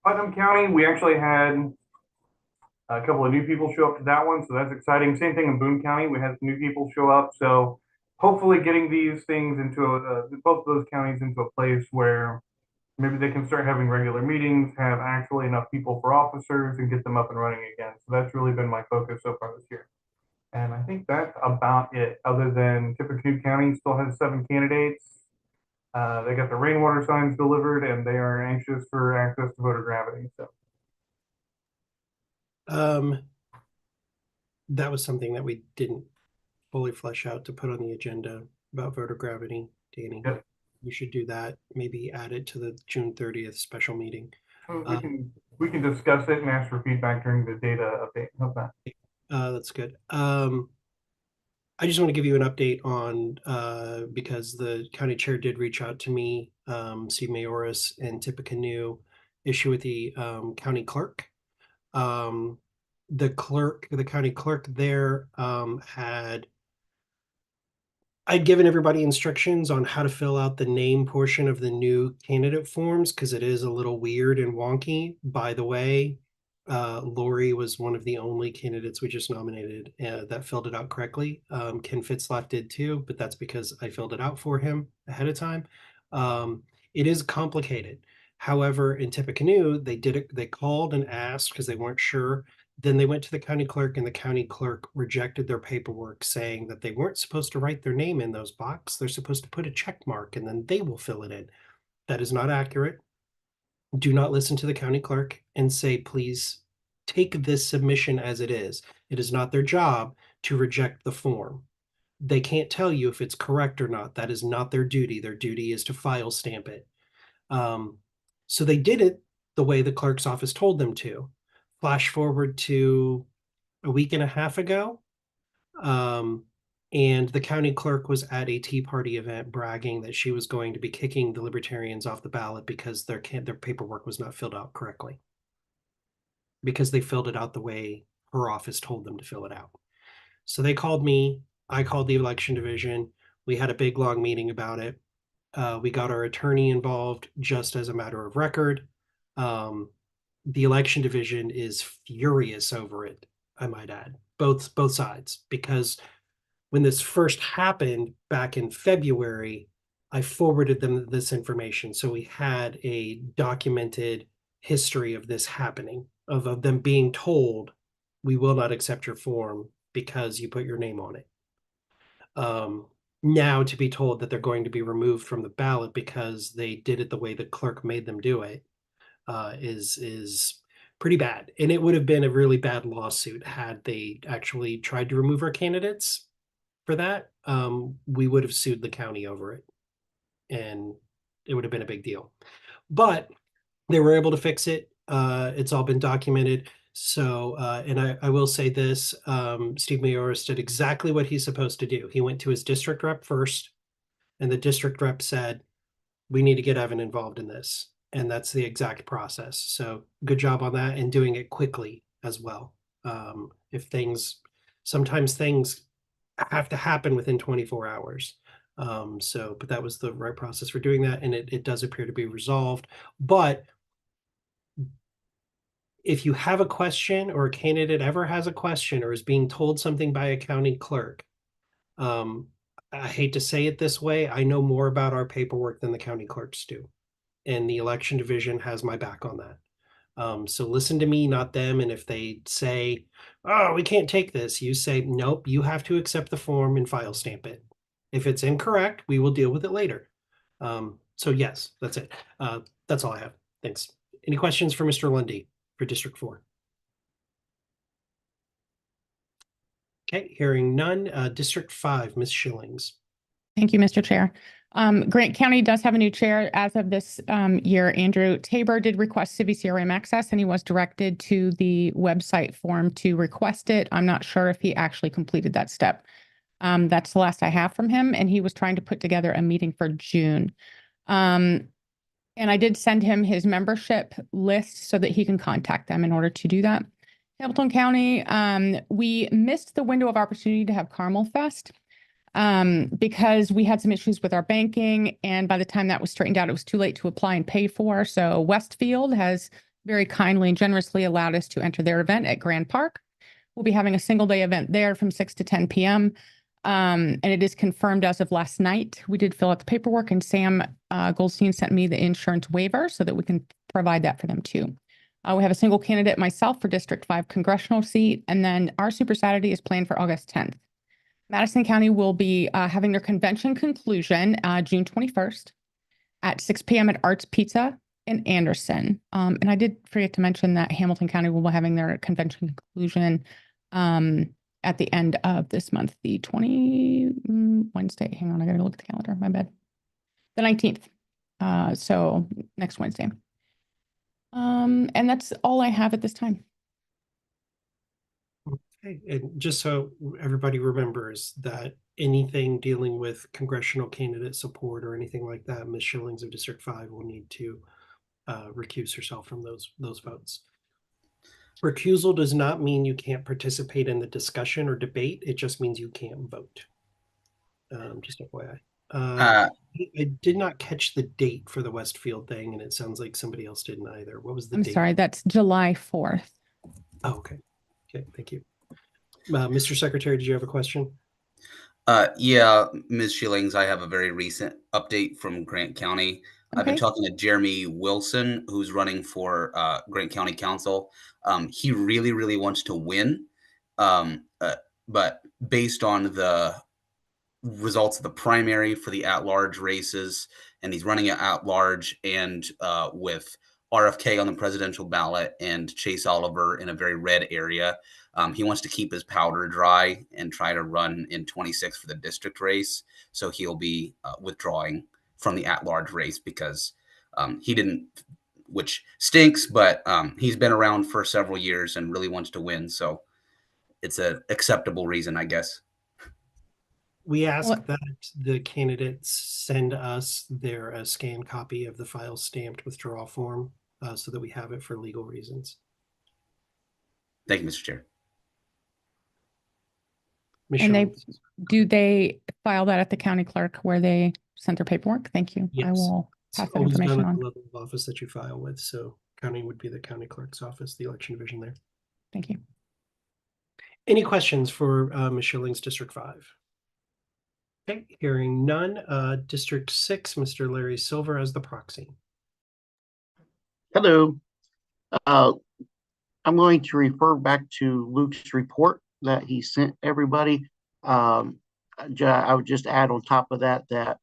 Putnam County, we actually had a couple of new people show up to that one, so that's exciting. Same thing in Boone County, we had some new people show up. So hopefully getting these things into both of those counties into a place where maybe they can start having regular meetings, have actually enough people for officers, and get them up and running again. So that's really been my focus so far this year. And I think that's about it, other than Tippecanoe County still has 7 candidates. They got the rainwater signs delivered, and they are anxious for access to voter gravity. So, that was something that we didn't fully flesh out to put on the agenda about voter gravity, Danny. Yep. We should do that. Maybe add it to the June 30th special meeting. we can We can discuss it and ask for feedback during the data update. How's that? That's good. I just want to give you an update on because the county chair did reach out to me, Steve Mayoris and Tippecanoe, issue with the county clerk. The county clerk there I'd given everybody instructions on how to fill out the name portion of the new candidate forms because it is a little weird and wonky. By the way, Lori was one of the only candidates we just nominated that filled it out correctly. Ken Fitzlock did too, but that's because I filled it out for him ahead of time. It is complicated. However, in Tippecanoe, they called and asked because they weren't sure. Then they went to the county clerk and the county clerk rejected their paperwork saying that they weren't supposed to write their name in those boxes. They're supposed to put a check mark and then they will fill it in. That is not accurate. Do not listen to the county clerk and say, please take this submission as it is. It is not their job to reject the form. They can't tell you if it's correct or not. That is not their duty. Their duty is to file stamp it. So they did it the way the clerk's office told them to. Flash forward to a week and a half ago, and the county clerk was at a Tea Party event bragging that she was going to be kicking the Libertarians off the ballot because their paperwork was not filled out correctly, because they filled it out the way her office told them to fill it out. So they called me. I called the election division. We had a big, long meeting about it. We got our attorney involved just as a matter of record. The election division is furious over it, I might add, both sides, because when this first happened back in February, I forwarded them this information. So we had a documented history of this happening, of them being told, we will not accept your form because you put your name on it. Now to be told that they're going to be removed from the ballot because they did it the way the clerk made them do it is pretty bad. And it would have been a really bad lawsuit had they actually tried to remove our candidates for that. We would have sued the county over it, and it would have been a big deal. But they were able to fix it. It's all been documented. So, and I will say this, Steve Mayoris did exactly what he's supposed to do. He went to his district rep first, and the district rep said, we need to get Evan involved in this. And that's the exact process. So good job on that and doing it quickly as well. Sometimes things have to happen within 24 hours. But that was the right process for doing that. And it does appear to be resolved. But if you have a question, or a candidate ever has a question or is being told something by a county clerk, I hate to say it this way, I know more about our paperwork than the county clerks do. And the election division has my back on that. So listen to me, not them. And if they say, oh, we can't take this, you say, nope, you have to accept the form and file stamp it. If it's incorrect, we will deal with it later. So yes, that's it. That's all I have. Thanks. Any questions for Mr. Lundy for District 4? Okay, hearing none. District 5, Ms. Schillings. Thank you, Mr. Chair. Grant County does have a new chair as of this year. Andrew Tabor did request CVCRM access, and he was directed to the website form to request it. I'm not sure if he actually completed that step. That's the last I have from him, and he was trying to put together a meeting for June. And I did send him his membership list so that he can contact them in order to do that. Hamilton County, we missed the window of opportunity to have Carmel Fest because we had some issues with our banking. And by the time that was straightened out, it was too late to apply and pay for. So Westfield has very kindly and generously allowed us to enter their event at Grand Park. We'll be having a single day event there from 6 to 10 p.m. And it is confirmed as of last night. We did fill out the paperwork, and Sam Goldstein sent me the insurance waiver so that we can provide that for them too. We have a single candidate, myself, for District 5 congressional seat, and then our Super Saturday is planned for August 10th. Madison County will be having their convention conclusion June 21st at 6 p.m. at Arts Pizza in Anderson. And I did forget to mention that Hamilton County will be having their convention conclusion at the end of this month, the Wednesday. Hang on, I gotta look at the calendar, my bad. The 19th. So next Wednesday. And that's all I have at this time. Okay, and just so everybody remembers that anything dealing with congressional candidate support or anything like that, Ms. Schillings of District 5 will need to recuse herself from those votes. Recusal does not mean you can't participate in the discussion or debate. It just means you can't vote. Just FYI. I did not catch the date for the Westfield thing, and it sounds like somebody else didn't either. What was the date? I'm sorry, that's July 4th. Oh, okay. Okay, thank you. Mr. Secretary, did you have a question? Yeah, Ms. Schillings, I have a very recent update from Grant County. I've been talking to Jeremy Wilson, who's running for Grant County Council. He really, really wants to win, but based on the results of the primary for the at-large races, and he's running it at-large and with RFK on the presidential ballot and Chase Oliver in a very red area. He wants to keep his powder dry and try to run in 26 for the district race. So he'll be withdrawing from the at-large race because he didn't, which stinks, but he's been around for several years and really wants to win. So it's an acceptable reason, I guess. We ask that the candidates send us their scanned copy of the file stamped withdrawal form so that we have it for legal reasons. Thank you, Mr. Chair. And do they file that at the county clerk where they sent their paperwork? Thank you. Yes. I will pass that Always information done at on. the level of office that you file with. So county would be the county clerk's office, the election division there. Thank you. Any questions for Ms. Schillings, District 5? Okay, hearing none. District 6, Mr. Larry Silver as the proxy. Hello. I'm going to refer back to Luke's report that he sent everybody. I would just add on top of that that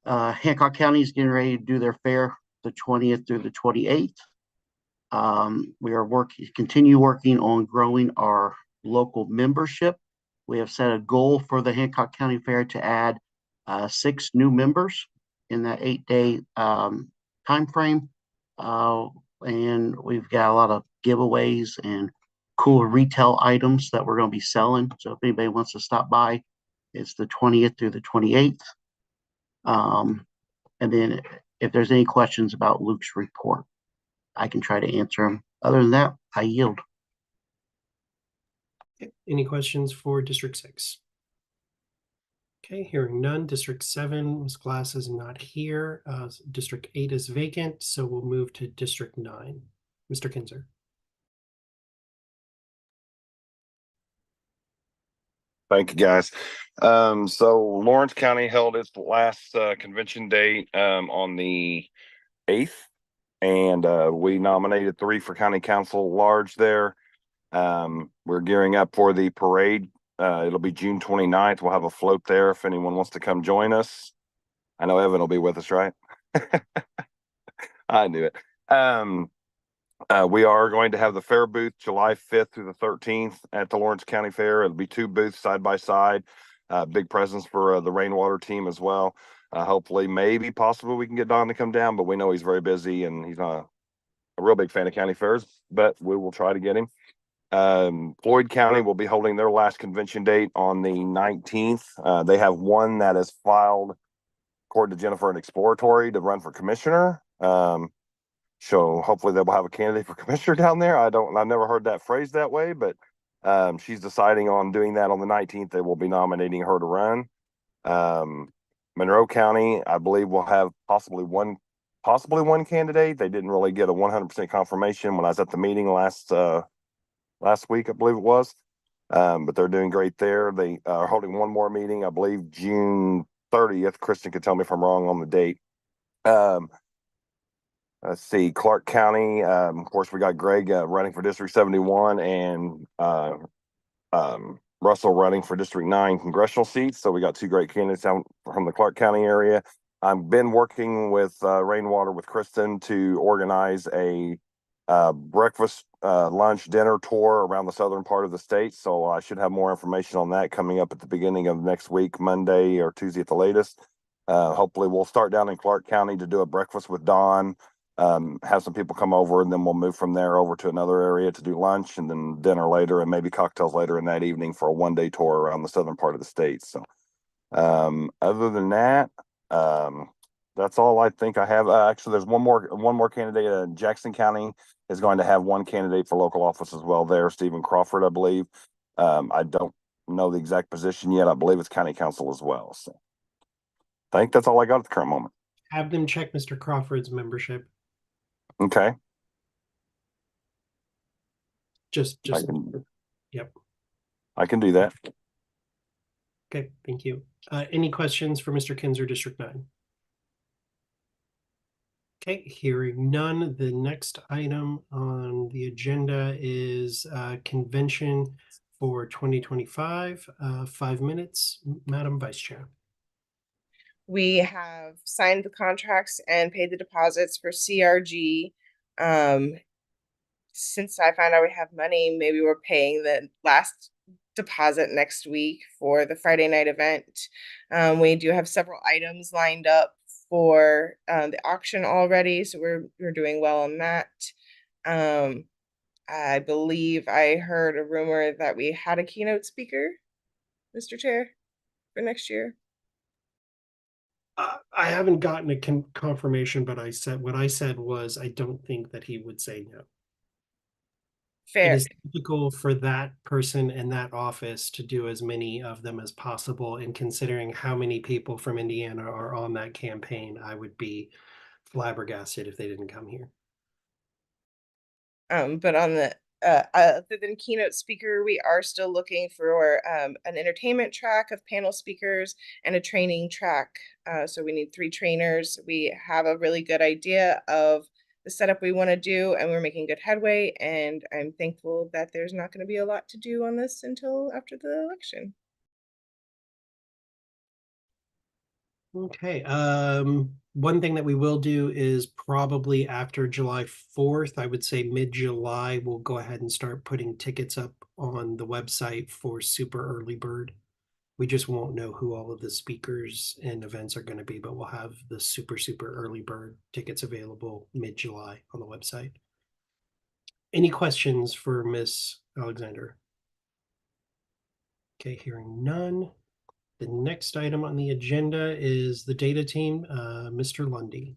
Hancock County is getting ready to do their fair the 20th through the 28th. We are continue working on growing our local membership. We have set a goal for the Hancock County Fair to add 6 new members in that 8-day time frame. And we've got a lot of giveaways and cool retail items that we're going to be selling. So if anybody wants to stop by, it's the 20th through the 28th. And then if there's any questions about Luke's report, I can try to answer them. Other than that, I yield. Any questions for District 6? Okay, hearing none. District 7, Ms. Glass is not here. District 8 is vacant, so we'll move to District 9. Mr. Kinzer. Thank you, guys. So Lawrence County held its last convention date on the 8th, and we nominated 3 for county council large there. We're gearing up for the parade. It'll be June 29th. We'll have a float there if anyone wants to come join us. I know Evan will be with us, right? I knew it. We are going to have the fair booth July 5th through the 13th at the Lawrence County Fair. It'll be 2 booths side by side. Big presence for the rainwater team as well. Hopefully, maybe possibly we can get Don to come down, but we know he's very busy and he's not a real big fan of county fairs, but we will try to get him. Floyd County will be holding their last convention date on the 19th. They have one that is filed, according to Jennifer, an exploratory to run for commissioner. So hopefully they will have a candidate for commissioner down there. I've never heard that phrased that way, but she's deciding on doing that on the 19th. They will be nominating her to run. Monroe County, I believe, will have possibly one candidate. They didn't really get a 100% confirmation when I was at the meeting last week, I believe it was. But they're doing great there. They are holding one more meeting, I believe June 30th. Kristen could tell me if I'm wrong on the date. Let's see, Clark County. Of course, we got Greg running for District 71 and Russell running for District 9 congressional seats. So we got 2 great candidates out from the Clark County area. I've been working with Rainwater with Kristen to organize a breakfast, lunch, dinner tour around the southern part of the state. So I should have more information on that coming up at the beginning of next week, Monday or Tuesday at the latest. Hopefully we'll start down in Clark County to do a breakfast with Don. have some people come over, and then we'll move from there over to another area to do lunch, and then dinner later, and maybe cocktails later in that evening for a one-day tour around the southern part of the state. So other than that, that's all I think I have. Actually, there's one more candidate. Jackson County is going to have one candidate for local office as well there, Stephen Crawford, I believe. I don't know the exact position yet. I believe it's county council as well. So I think that's all I got at the current moment. Have them check Mr. Crawford's membership. Okay. Yep. I can do that. Okay, thank you. Any questions for Mr. Kinzer, District 9? Okay, hearing none, the next item on the agenda is convention for 2025. 5 minutes, Madam Vice Chair. We have signed the contracts and paid the deposits for CRG. Since I found out we have money, maybe we're paying the last deposit next week for the Friday night event. We do have several items lined up for the auction already, so we're doing well on that. I believe I heard a rumor that we had a keynote speaker, Mr. Chair, for next year. I haven't gotten a confirmation, but what I said was I don't think that he would say no. Fair. It is typical for that person in that office to do as many of them as possible. And considering how many people from Indiana are on that campaign, I would be flabbergasted if they didn't come here. But on the other than keynote speaker, we are still looking for an entertainment track of panel speakers and a training track. So we need 3 trainers. We have a really good idea of the setup we want to do, and we're making good headway. And I'm thankful that there's not going to be a lot to do on this until after the election. Okay. One thing that we will do is probably after July 4th, I would say mid-July, we'll go ahead and start putting tickets up on the website for Super Early Bird. We just won't know who all of the speakers and events are going to be, but we'll have the super early bird tickets available mid-July on the website. Any questions for Ms. Alexander? Okay, hearing none. The next item on the agenda is the data team, Mr. Lundy.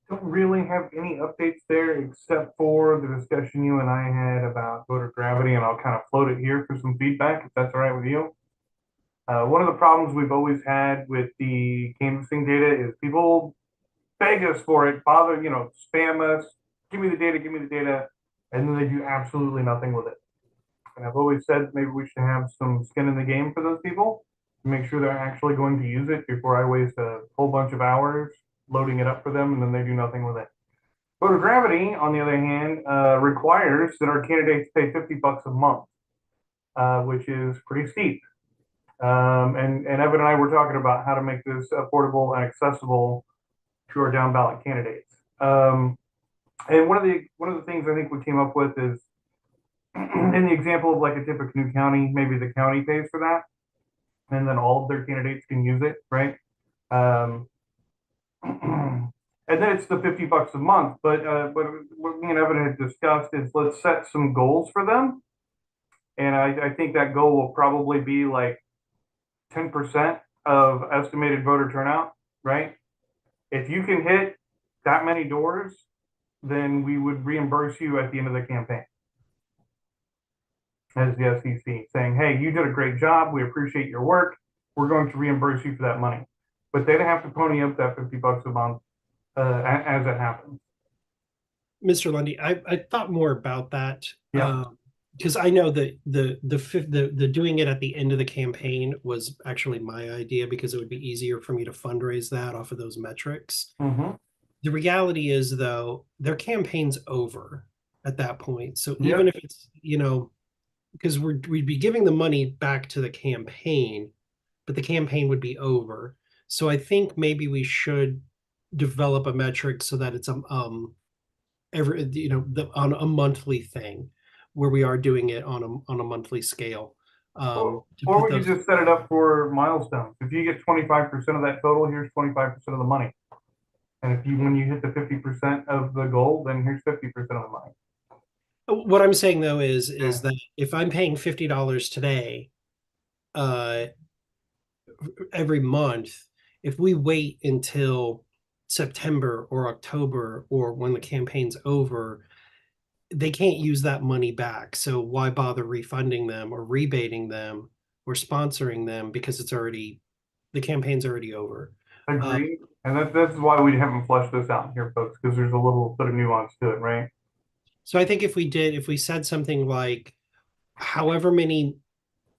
Don't really have any updates there except for the discussion you and I had about voter gravity, and I'll kind of float it here for some feedback, if that's all right with you. One of the problems we've always had with the canvassing data is people beg us for it, spam us, give me the data, and then they do absolutely nothing with it. And I've always said maybe we should have some skin in the game for those people to make sure they're actually going to use it before I waste a whole bunch of hours loading it up for them and then they do nothing with it. Voter gravity, on the other hand, requires that our candidates pay $50 a month, which is pretty steep. And Evan and I were talking about how to make this affordable and accessible to our down ballot candidates. And one of the things I think we came up with is, in the example of like a Tippecanoe County, maybe the county pays for that, and then all of their candidates can use it, right? And then it's the $50 a month. But what me and Evan had discussed is let's set some goals for them. And I think that goal will probably be like 10% of estimated voter turnout, right? If you can hit that many doors, then we would reimburse you at the end of the campaign as the SCC, saying, hey, you did a great job. We appreciate your work. We're going to reimburse you for that money. But they don't have to pony up that $50 a month as it happens. Mr. Lundy, I thought more about that. Yeah. Because I know that the doing it at the end of the campaign was actually my idea because it would be easier for me to fundraise that off of those metrics. Mm-hmm. The reality is, though, their campaign's over at that point. So even if it's, because we'd be giving the money back to the campaign, but the campaign would be over. So I think maybe we should develop a metric so that it's on a monthly thing where we are doing it on a monthly scale. Or we could just set it up for milestones. If you get 25% of that total, here's 25% of the money. And when you hit the 50% of the goal, then here's 50% of the money. What I'm saying though is that if I'm paying $50 today, every month, if we wait until September or October or when the campaign's over, they can't use that money back. So why bother refunding them or rebating them or sponsoring them because the campaign's already over. Agreed. And that's why we haven't flushed this out here, folks, because there's a little bit of nuance to it, right? So I think if we said something like however many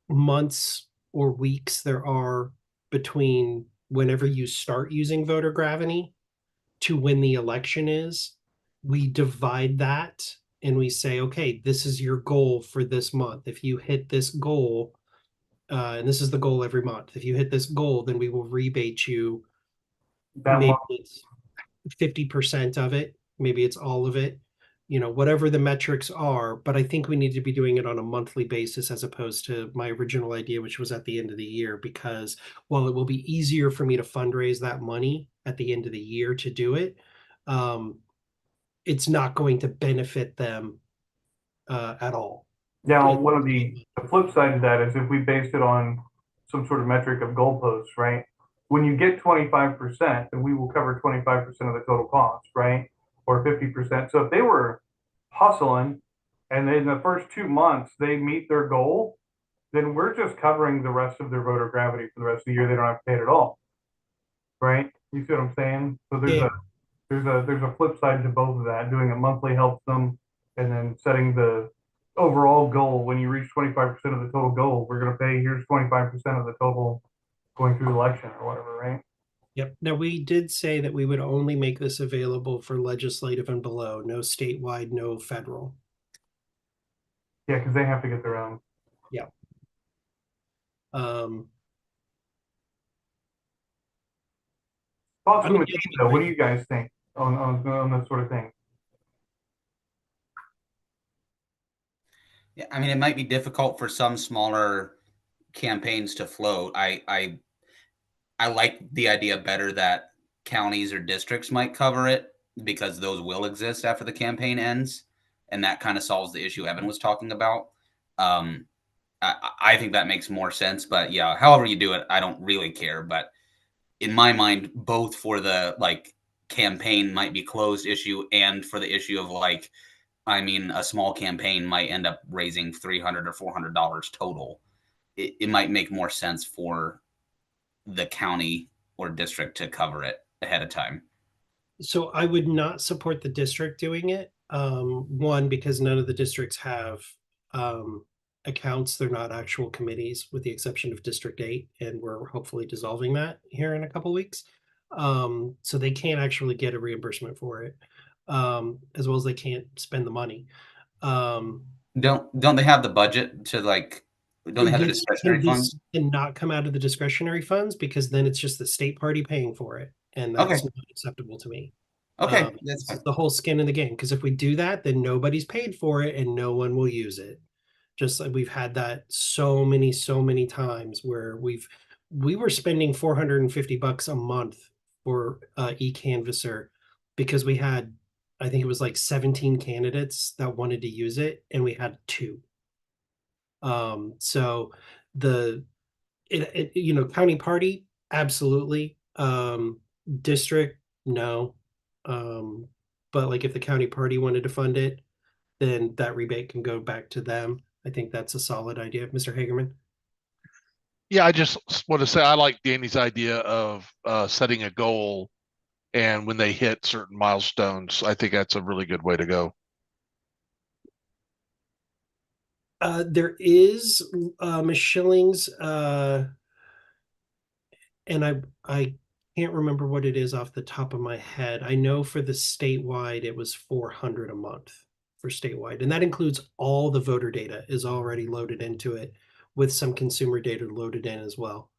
months or weeks there are between whenever you start using voter gravity to when the election is, we divide that and we say, okay, this is your goal for this month. If you hit this goal, and this is the goal every month, if you hit this goal, then we will rebate you. That Maybe month. it's 50% of it, maybe it's all of it, whatever the metrics are. But I think we need to be doing it on a monthly basis as opposed to my original idea, which was at the end of the year, because while it will be easier for me to fundraise that money at the end of the year to do it, it's not going to benefit them at all. Now, one of the flip side of that is if we based it on some sort of metric of goalposts, right? When you get 25%, then we will cover 25% of the total cost, right? Or 50%. So if they were hustling and in the first 2 months they meet their goal, then we're just covering the rest of their voter gravity for the rest of the year. They don't have to pay it at all. Right? You see what I'm saying? So there's a flip side to both of that. Doing it monthly helps them, and then setting the overall goal. When you reach 25% of the total goal, we're going to pay, here's 25% of the total going through the election or whatever, right? Yep. Now, we did say that we would only make this available for legislative and below, no statewide, no federal. Yeah, because they have to get their own. Yeah. Thoughts from the team, though. What do you guys think on this sort of thing? Yeah, I mean, it might be difficult for some smaller campaigns to float. I like the idea better that counties or districts might cover it because those will exist after the campaign ends, and that kind of solves the issue Evan was talking about. I think that makes more sense, but yeah, however you do it, I don't really care. But in my mind, both for the campaign might be closed issue and for the issue of a small campaign might end up raising $300 or $400 total. It might make more sense for the county or district to cover it ahead of time. So I would not support the district doing it. One, because none of the districts have accounts. They're not actual committees, with the exception of District 8, and we're hopefully dissolving that here in a couple weeks. So they can't actually get a reimbursement for it, as well as they can't spend the money. Don't they have the budget to don't they have the discretionary funds? And not come out of the discretionary funds, because then it's just the state party paying for it, and that's not acceptable to me. Okay, that's fine. The whole skin in the game, because if we do that, then nobody's paid for it and no one will use it. Just like we've had that so many times where we were spending $450 a month for eCanvasser because we had, I think it was 17 candidates that wanted to use it, and we had 2. So county party, absolutely. District, no. But if the county party wanted to fund it, then that rebate can go back to them. I think that's a solid idea. Mr. Hagerman? Yeah, I just want to say I like Danny's idea of setting a goal, and when they hit certain milestones, I think that's a really good way to go. There is Ms. Schilling's, and I can't remember what it is off the top of my head. I know for the statewide, it was $400 a month for statewide, and that includes all the voter data is already loaded into it, with some consumer data loaded in as well.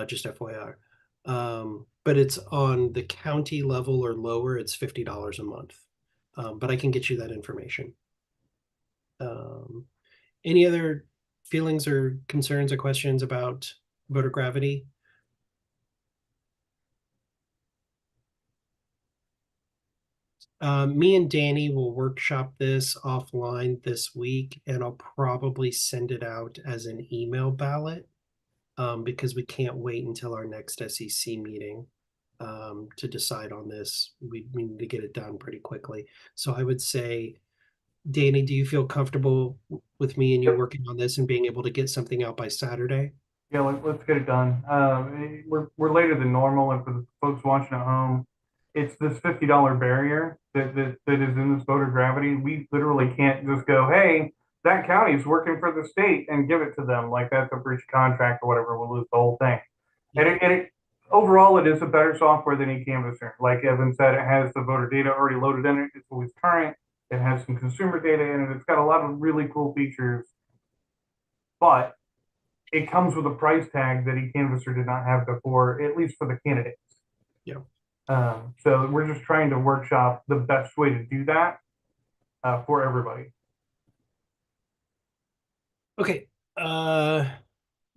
Just FYI. But it's on the county level or lower, it's $50 a month. But I can get you that information. Any other feelings or concerns or questions about voter gravity? Me and Danny will workshop this offline this week, and I'll probably send it out as an email ballot because we can't wait until our next SEC meeting to decide on this. We need to get it done pretty quickly. So I would say, Danny, do you feel comfortable with me and you working on this and being able to get something out by Saturday? Yeah, let's get it done. We're later than normal, and for the folks watching at home, it's this $50 barrier that is in this voter gravity. We literally can't just go, hey, that county is working for the state and give it to them like that's a breach of contract or whatever. We'll lose the whole thing. And overall, it is a better software than eCanvasser. Like Evan said, it has the voter data already loaded in it. It's always current. It has some consumer data in it. It's got a lot of really cool features, but it comes with a price tag that eCanvasser did not have before, at least for the candidates. Yeah. So we're just trying to workshop the best way to do that for everybody. Okay.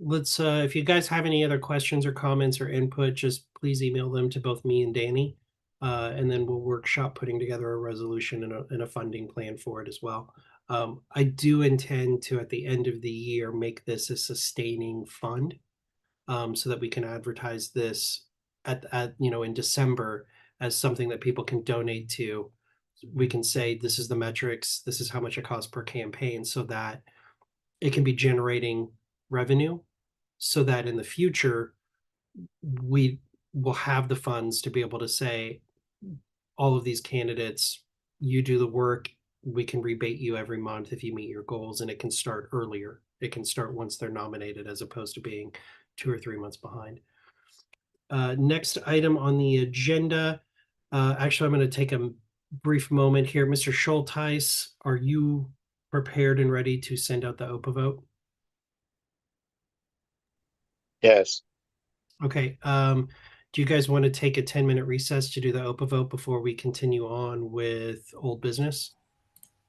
Let's if you guys have any other questions or comments or input, just please email them to both me and Danny. And then we'll workshop putting together a resolution and a funding plan for it as well. I do intend to, at the end of the year, make this a sustaining fund so that we can advertise this at in December as something that people can donate to. We can say this is the metrics, this is how much it costs per campaign, so that it can be generating revenue, so that in the future we will have the funds to be able to say, all of these candidates, you do the work, we can rebate you every month if you meet your goals, and it can start earlier. It can start once they're nominated as opposed to being 2 or 3 months behind. Next item on the agenda, actually, I'm going to take a brief moment here. Mr. Schultheis, are you prepared and ready to send out the OPA vote? Yes. Okay. Do you guys want to take a 10-minute recess to do the OPA vote before we continue on with old business?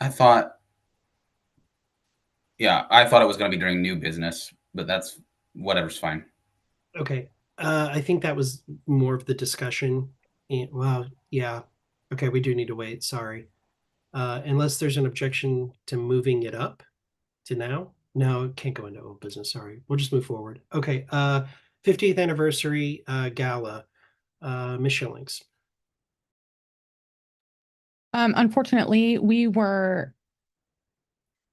I thought it was going to be during new business, but that's whatever's fine. Okay. I think that was more of the discussion. Well, yeah. Okay, we do need to wait. Sorry. Unless there's an objection to moving it up to now. No, it can't go into old business. Sorry. We'll just move forward. Okay. 50th anniversary gala. Ms. Schillings. Unfortunately, we were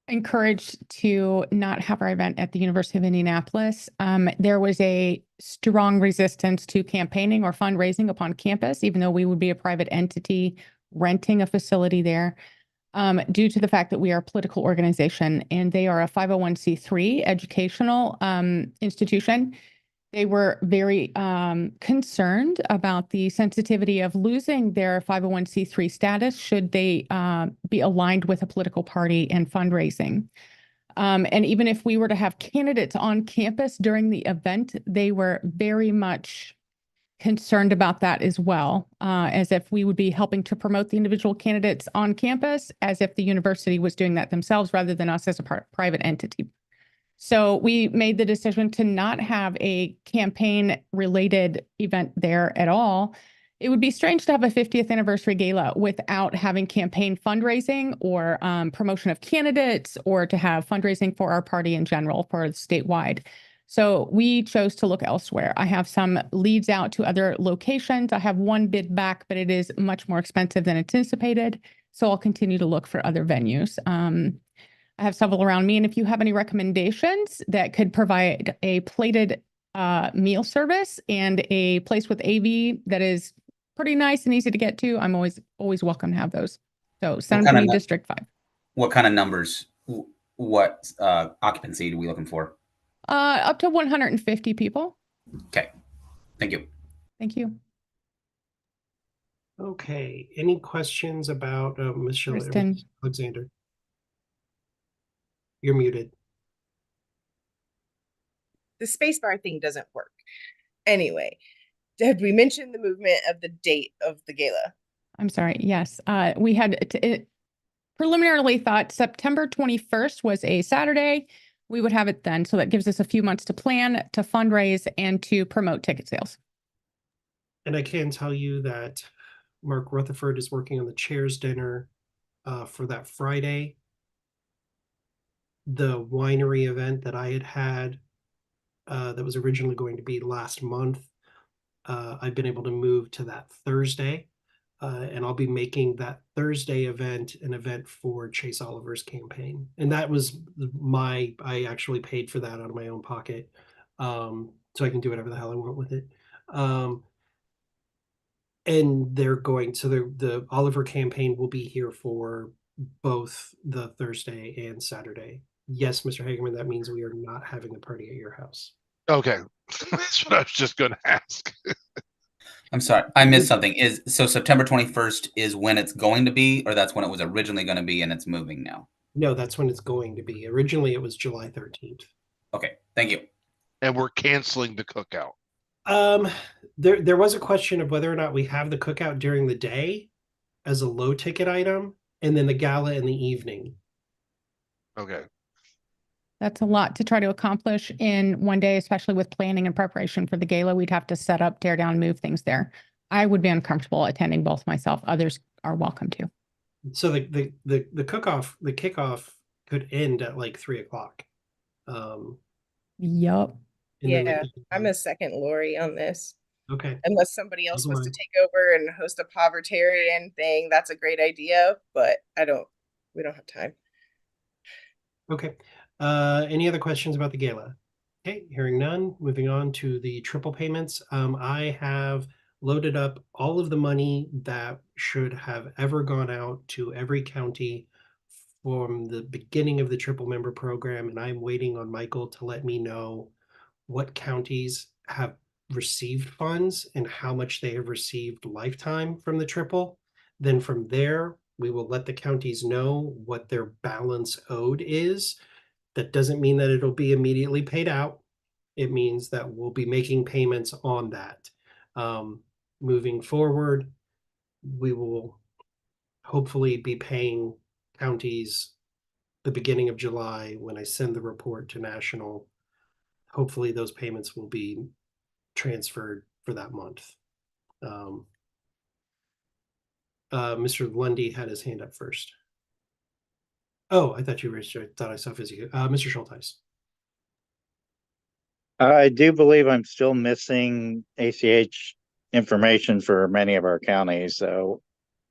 encouraged to not have our event at the University of Indianapolis. There was a strong resistance to campaigning or fundraising upon campus, even though we would be a private entity renting a facility there, due to the fact that we are a political organization and they are a 501c3 educational institution. They were very concerned about the sensitivity of losing their 501c3 status should they be aligned with a political party and fundraising. And even if we were to have candidates on campus during the event, they were very much concerned about that as well, as if we would be helping to promote the individual candidates on campus, as if the university was doing that themselves rather than us as a private entity. So we made the decision to not have a campaign related event there at all. It would be strange to have a 50th anniversary gala without having campaign fundraising or promotion of candidates, or to have fundraising for our party in general for statewide. So we chose to look elsewhere. I have some leads out to other locations. I have one bid back, but it is much more expensive than anticipated. So I'll continue to look for other venues. I have several around me, and if you have any recommendations that could provide a plated meal service and a place with AV that is pretty nice and easy to get to, I'm always welcome to have those. So send them to me, District 5. What kind of numbers? What occupancy are we looking for? Up to 150 people. Okay. Thank you. Thank you. Okay. Any questions about Ms. Alexander? You're muted. The spacebar thing doesn't work. Anyway, did we mention the movement of the date of the gala? I'm sorry. Yes. We had preliminarily thought September 21st was a Saturday. We would have it then. So that gives us a few months to plan, to fundraise, and to promote ticket sales. And I can tell you that Mark Rutherford is working on the chairs dinner for that Friday. The winery event that I had that was originally going to be last month, I've been able to move to that Thursday. And I'll be making that Thursday event an event for Chase Oliver's campaign. And that was I actually paid for that out of my own pocket. So I can do whatever the hell I want with it. And the Oliver campaign will be here for both the Thursday and Saturday. Yes, Mr. Hagerman, that means we are not having a party at your house. Okay, that's what I was just going to ask. I'm sorry, I missed something. So September 21st is when it's going to be, or that's when it was originally going to be and it's moving now? No, that's when it's going to be. Originally, it was July 13th. Okay, thank you. And we're canceling the cookout. There was a question of whether or not we have the cookout during the day as a low ticket item, and then the gala in the evening. Okay. That's a lot to try to accomplish in one day, especially with planning and preparation for the gala. We'd have to set up, tear down, move things there. I would be uncomfortable attending both myself. Others are welcome to. So the kickoff could end at like 3:00. Yup. Yeah, I'm a second Lori on this. Okay. Unless somebody else wants to take over and host a povertarian thing, that's a great idea, but we don't have time. Okay. Any other questions about the gala? Okay, hearing none, moving on to the triple payments. I have loaded up all of the money that should have ever gone out to every county from the beginning of the triple member program, and I'm waiting on Michael to let me know what counties have received funds and how much they have received lifetime from the triple. Then from there, we will let the counties know what their balance owed is. That doesn't mean that it'll be immediately paid out. It means that we'll be making payments on that. Moving forward, we will hopefully be paying counties the beginning of July when I send the report to national. Hopefully those payments will be transferred for that month. Mr. Lundy had his hand up first. Oh, I thought you were. I thought I saw physically. Mr. Schulteis. I do believe I'm still missing ACH information for many of our counties, so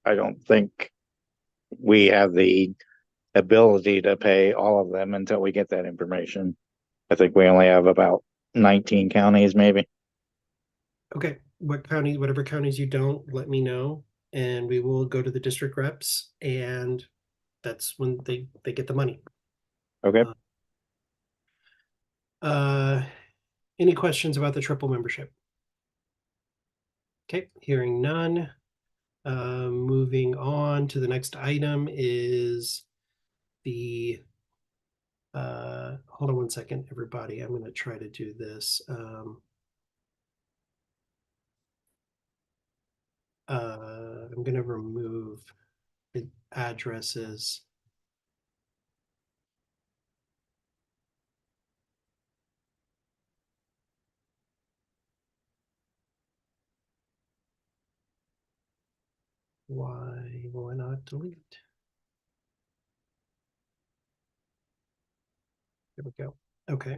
I don't think we have the ability to pay all of them until we get that information. I think we only have about 19 counties, maybe. Okay, whatever counties you don't, let me know, and we will go to the district reps, and that's when they get the money. Okay. Any questions about the triple membership? Okay, hearing none. Moving on to the next item is the hold on one second, everybody. I'm going to try to do this. I'm going to remove the addresses. Why will I not delete? There we go. Okay.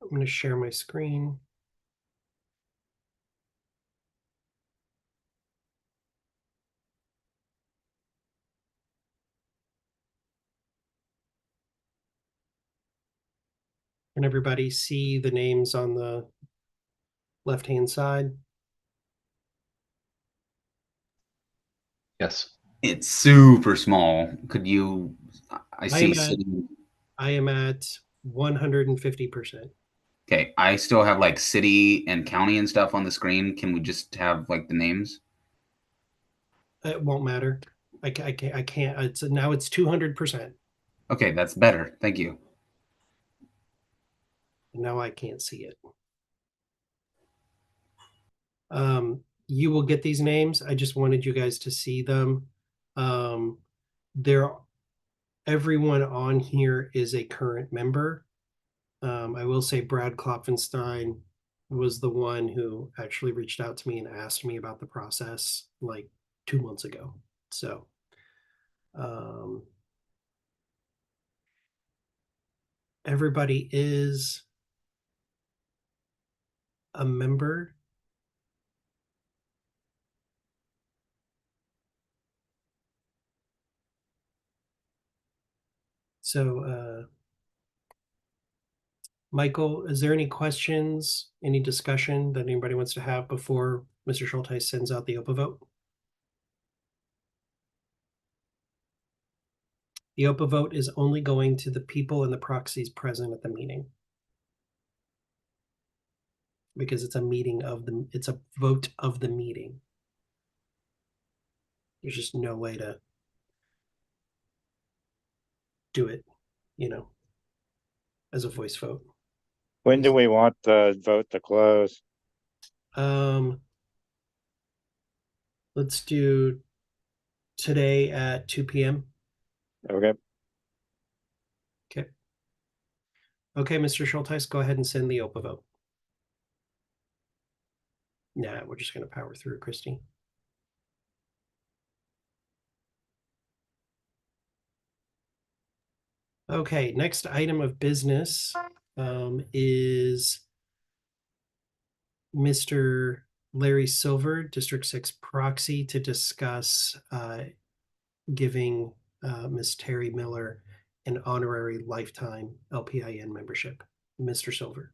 I'm going to share my screen. Can everybody see the names on the left-hand side? Yes. It's super small. Could you, I see city. I am at 150%. Okay, I still have like city and county and stuff on the screen. Can we just have like the names? It won't matter. I can't. Now it's 200%. Okay, that's better. Thank you. Now I can't see it. You will get these names. I just wanted you guys to see them. Everyone on here is a current member. I will say Brad Klopfenstein was the one who actually reached out to me and asked me about the process like 2 months ago. So, everybody is a member. So, Michael, is there any questions, any discussion that anybody wants to have before Mr. Schulteis sends out the OPA vote? The OPA vote is only going to the people and the proxies present at the meeting. Because it's a meeting of the, it's a vote of the meeting. There's just no way to do it, you know, as a voice vote. When do we want the vote to close? Let's do today at 2 p.m. Okay. Okay. Okay, Mr. Schulteis, go ahead and send the OPA vote. Nah, we're just going to power through, Christy. Okay, next item of business is Mr. Larry Silver, District 6 proxy, to discuss giving Ms. Terry Miller an honorary lifetime LPIN membership. Mr. Silver.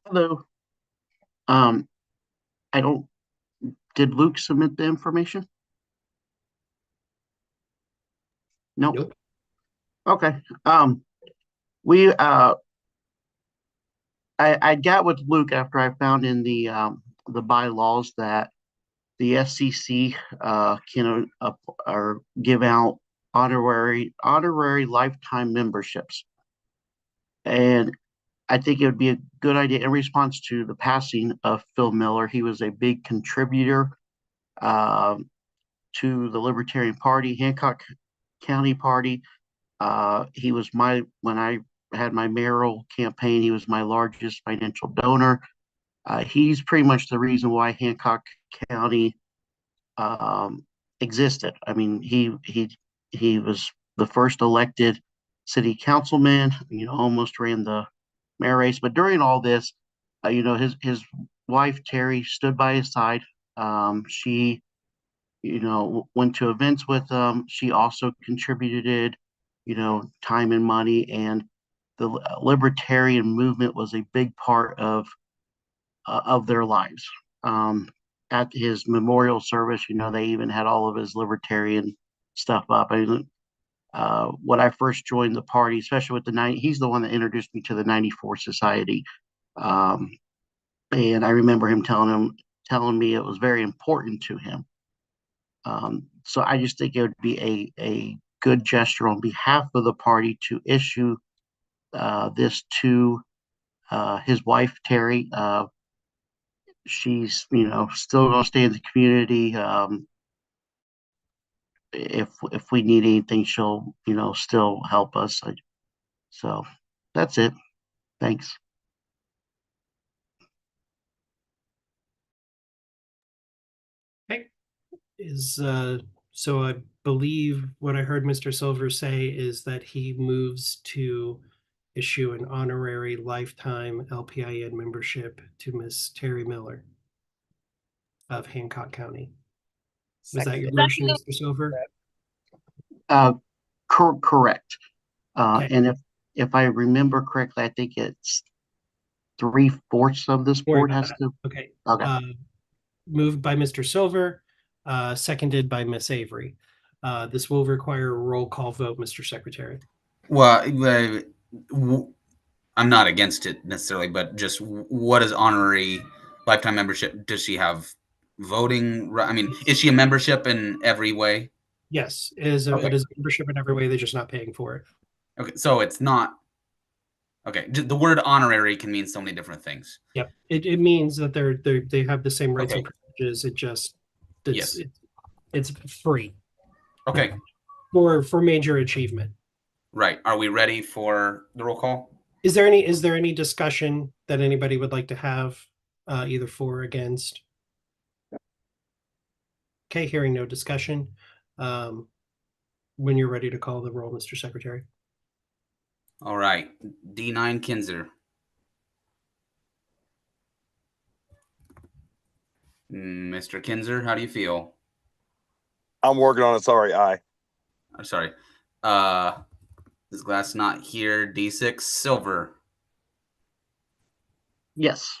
Hello. I don't, did Luke submit the information? Nope. Okay. I got with Luke after I found in the bylaws that the SCC can or give out honorary lifetime memberships, and I think it would be a good idea in response to the passing of Phil Miller. He was a big contributor to the Libertarian Party, Hancock County Party. He was when I had my mayoral campaign, he was my largest financial donor. He's pretty much the reason why Hancock County existed. I mean, he was the first elected city councilman, almost ran the mayor race. But during all this, his wife, Terry, stood by his side. She, went to events with him. She also contributed, time and money. And the libertarian movement was a big part of their lives. At his memorial service, they even had all of his libertarian stuff up. When I first joined the party, especially with he's the one that introduced me to the 94 Society. And I remember him telling me it was very important to him. So I just think it would be a good gesture on behalf of the party to issue this to his wife, Terry. She's, still going to stay in the community. If we need anything, she'll, still help us. So that's it. Thanks. Okay. So I believe what I heard Mr. Silver say is that he moves to issue an honorary lifetime LPIN membership to Miss Terry Miller of Hancock County. Was that your motion, Mr. Silver? Correct. Okay. And if I remember correctly, I think it's 3/4 of this board has to. Okay. Okay. Moved by Mr. Silver, seconded by Miss Avery. This will require a roll call vote, Mr. Secretary. Well, I'm not against it necessarily, but just what is honorary lifetime membership? Does she have voting? I mean, is she a membership in every way? Yes, it is a membership in every way. They're just not paying for it. Okay, so it's not. Okay, the word honorary can mean so many different things. Yep, it means that they have the same rights and privileges. It just it's free. Okay. For major achievement. Right. Are we ready for the roll call? Is there any discussion that anybody would like to have, either for or against? Okay, hearing no discussion. When you're ready to call the roll, Mr. Secretary. All right. D9 Kinzer. Mr. Kinzer, how do you feel? I'm working on it. Sorry, aye. I'm sorry. Is Glass not here? D6 Silver. Yes.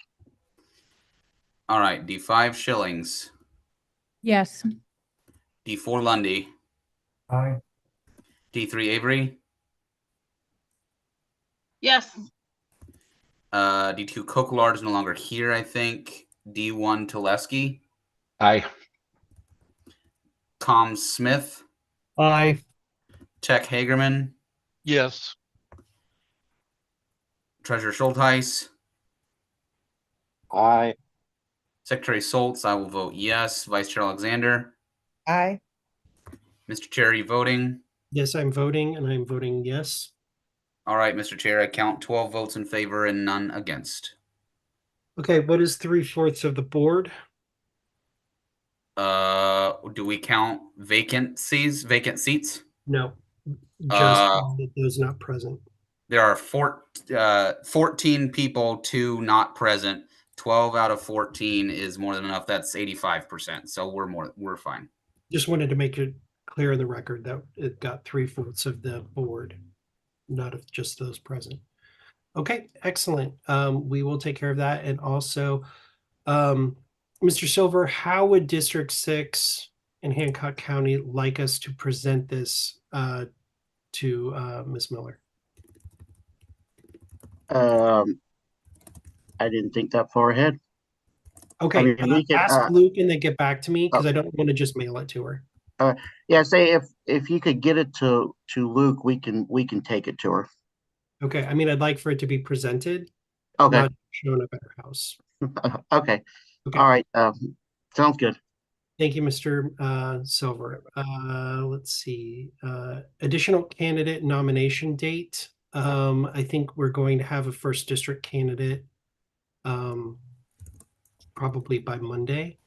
All right. D5 Shillings. Yes. D4 Lundy. Aye. D3 Avery. Yes. D2 Coquillard is no longer here, I think. D1 Tuleski. Aye. Com Smith. Aye. Tech Hagerman. Yes. Treasurer Schultheis. Aye. Secretary Soltz, I will vote yes. Vice Chair Alexander. Aye. Mr. Chair, are you voting? Yes, I'm voting, and I'm voting yes. All right, Mr. Chair, I count 12 votes in favor and none against. Okay, what is 3/4 of the board? Do we count vacant seats? No, just Uh, those not present. There are 14 people, 2 not present. 12 out of 14 is more than enough. That's 85%. So we're fine. Just wanted to make it clear in the record that it got 3/4 of the board, not of just those present. Okay, excellent. We will take care of that. And also, Mr. Silver, how would District 6 in Hancock County like us to present this to Ms. Miller? I didn't think that far ahead. Okay, I mean, we can, ask Luke and then get back to me because I don't want to just mail it to her. yeah, say if you could get it to Luke, we can take it to her. Okay, I mean, I'd like for it to be presented, Okay. not shown up at her house. Okay. Okay. All right. Sounds good. Thank you, Mr. Silver. Let's see. Additional candidate nomination date. I think we're going to have a first district candidate probably by Monday.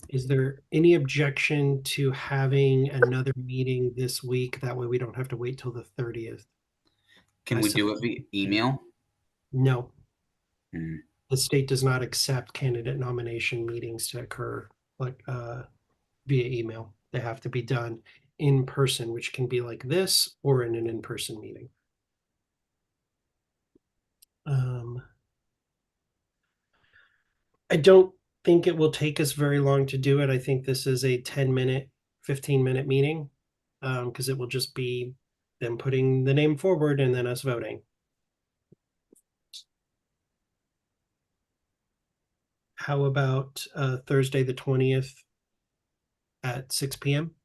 Is there any objection to having another meeting this week? That way we don't have to wait till the 30th. Can we do it via email? No. Hmm. The state does not accept candidate nomination meetings to occur like via email. They have to be done in person, which can be like this or in an in-person meeting. I don't think it will take us very long to do it. I think this is a 10-minute, 15-minute meeting because it will just be them putting the name forward and then us voting. How about Thursday the 20th at 6 p.m.?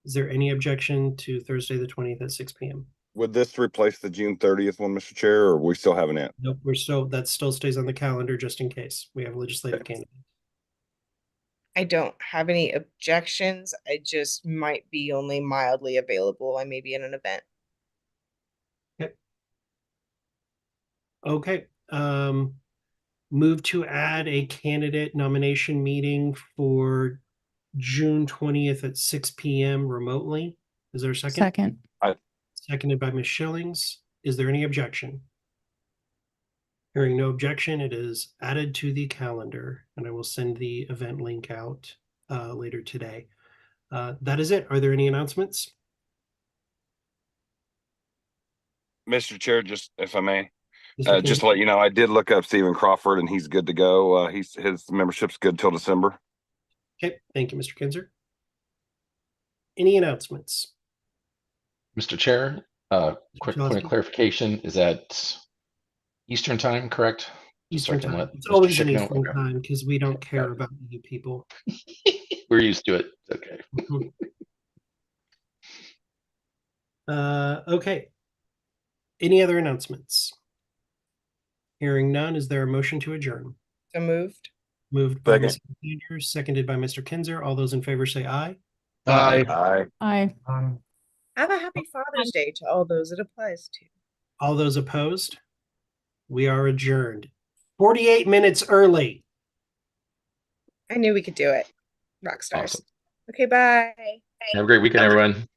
Is there any objection to Thursday the 20th at 6 p.m.? Would this replace the June 30th one, Mr. Chair, or are we still having it? Nope, that still stays on the calendar just in case we have legislative candidates. I don't have any objections. I just might be only mildly available. I may be in an event. Okay. Move to add a candidate nomination meeting for June 20th at 6 p.m. remotely. Is there a second? Second. Seconded by Ms. Schillings. Is there any objection? Hearing no objection, it is added to the calendar, and I will send the event link out later today. That is it. Are there any announcements? Mr. Chair, just if I may, Mr. just to King? let you know, I did look up Stephen Crawford and he's good to go. His membership's good till December. Okay, thank you, Mr. Kinzer. Any announcements? Mr. Chair, quick point of clarification, is that Eastern time, correct? Eastern so time. It's always an Eastern time because we don't care about you people. We're used to it. Okay. Okay. Any other announcements? Hearing none, is there a motion to adjourn? So moved. Moved by Second. Mr. Sanders, seconded by Mr. Kinzer. All those in favor say aye. Aye. Aye. Aye. Have a happy Father's Day to all those it applies to. All those opposed? We are adjourned. 48 minutes early. I knew we could do it. Rock stars. Awesome. Okay, bye. Have a great weekend, everyone.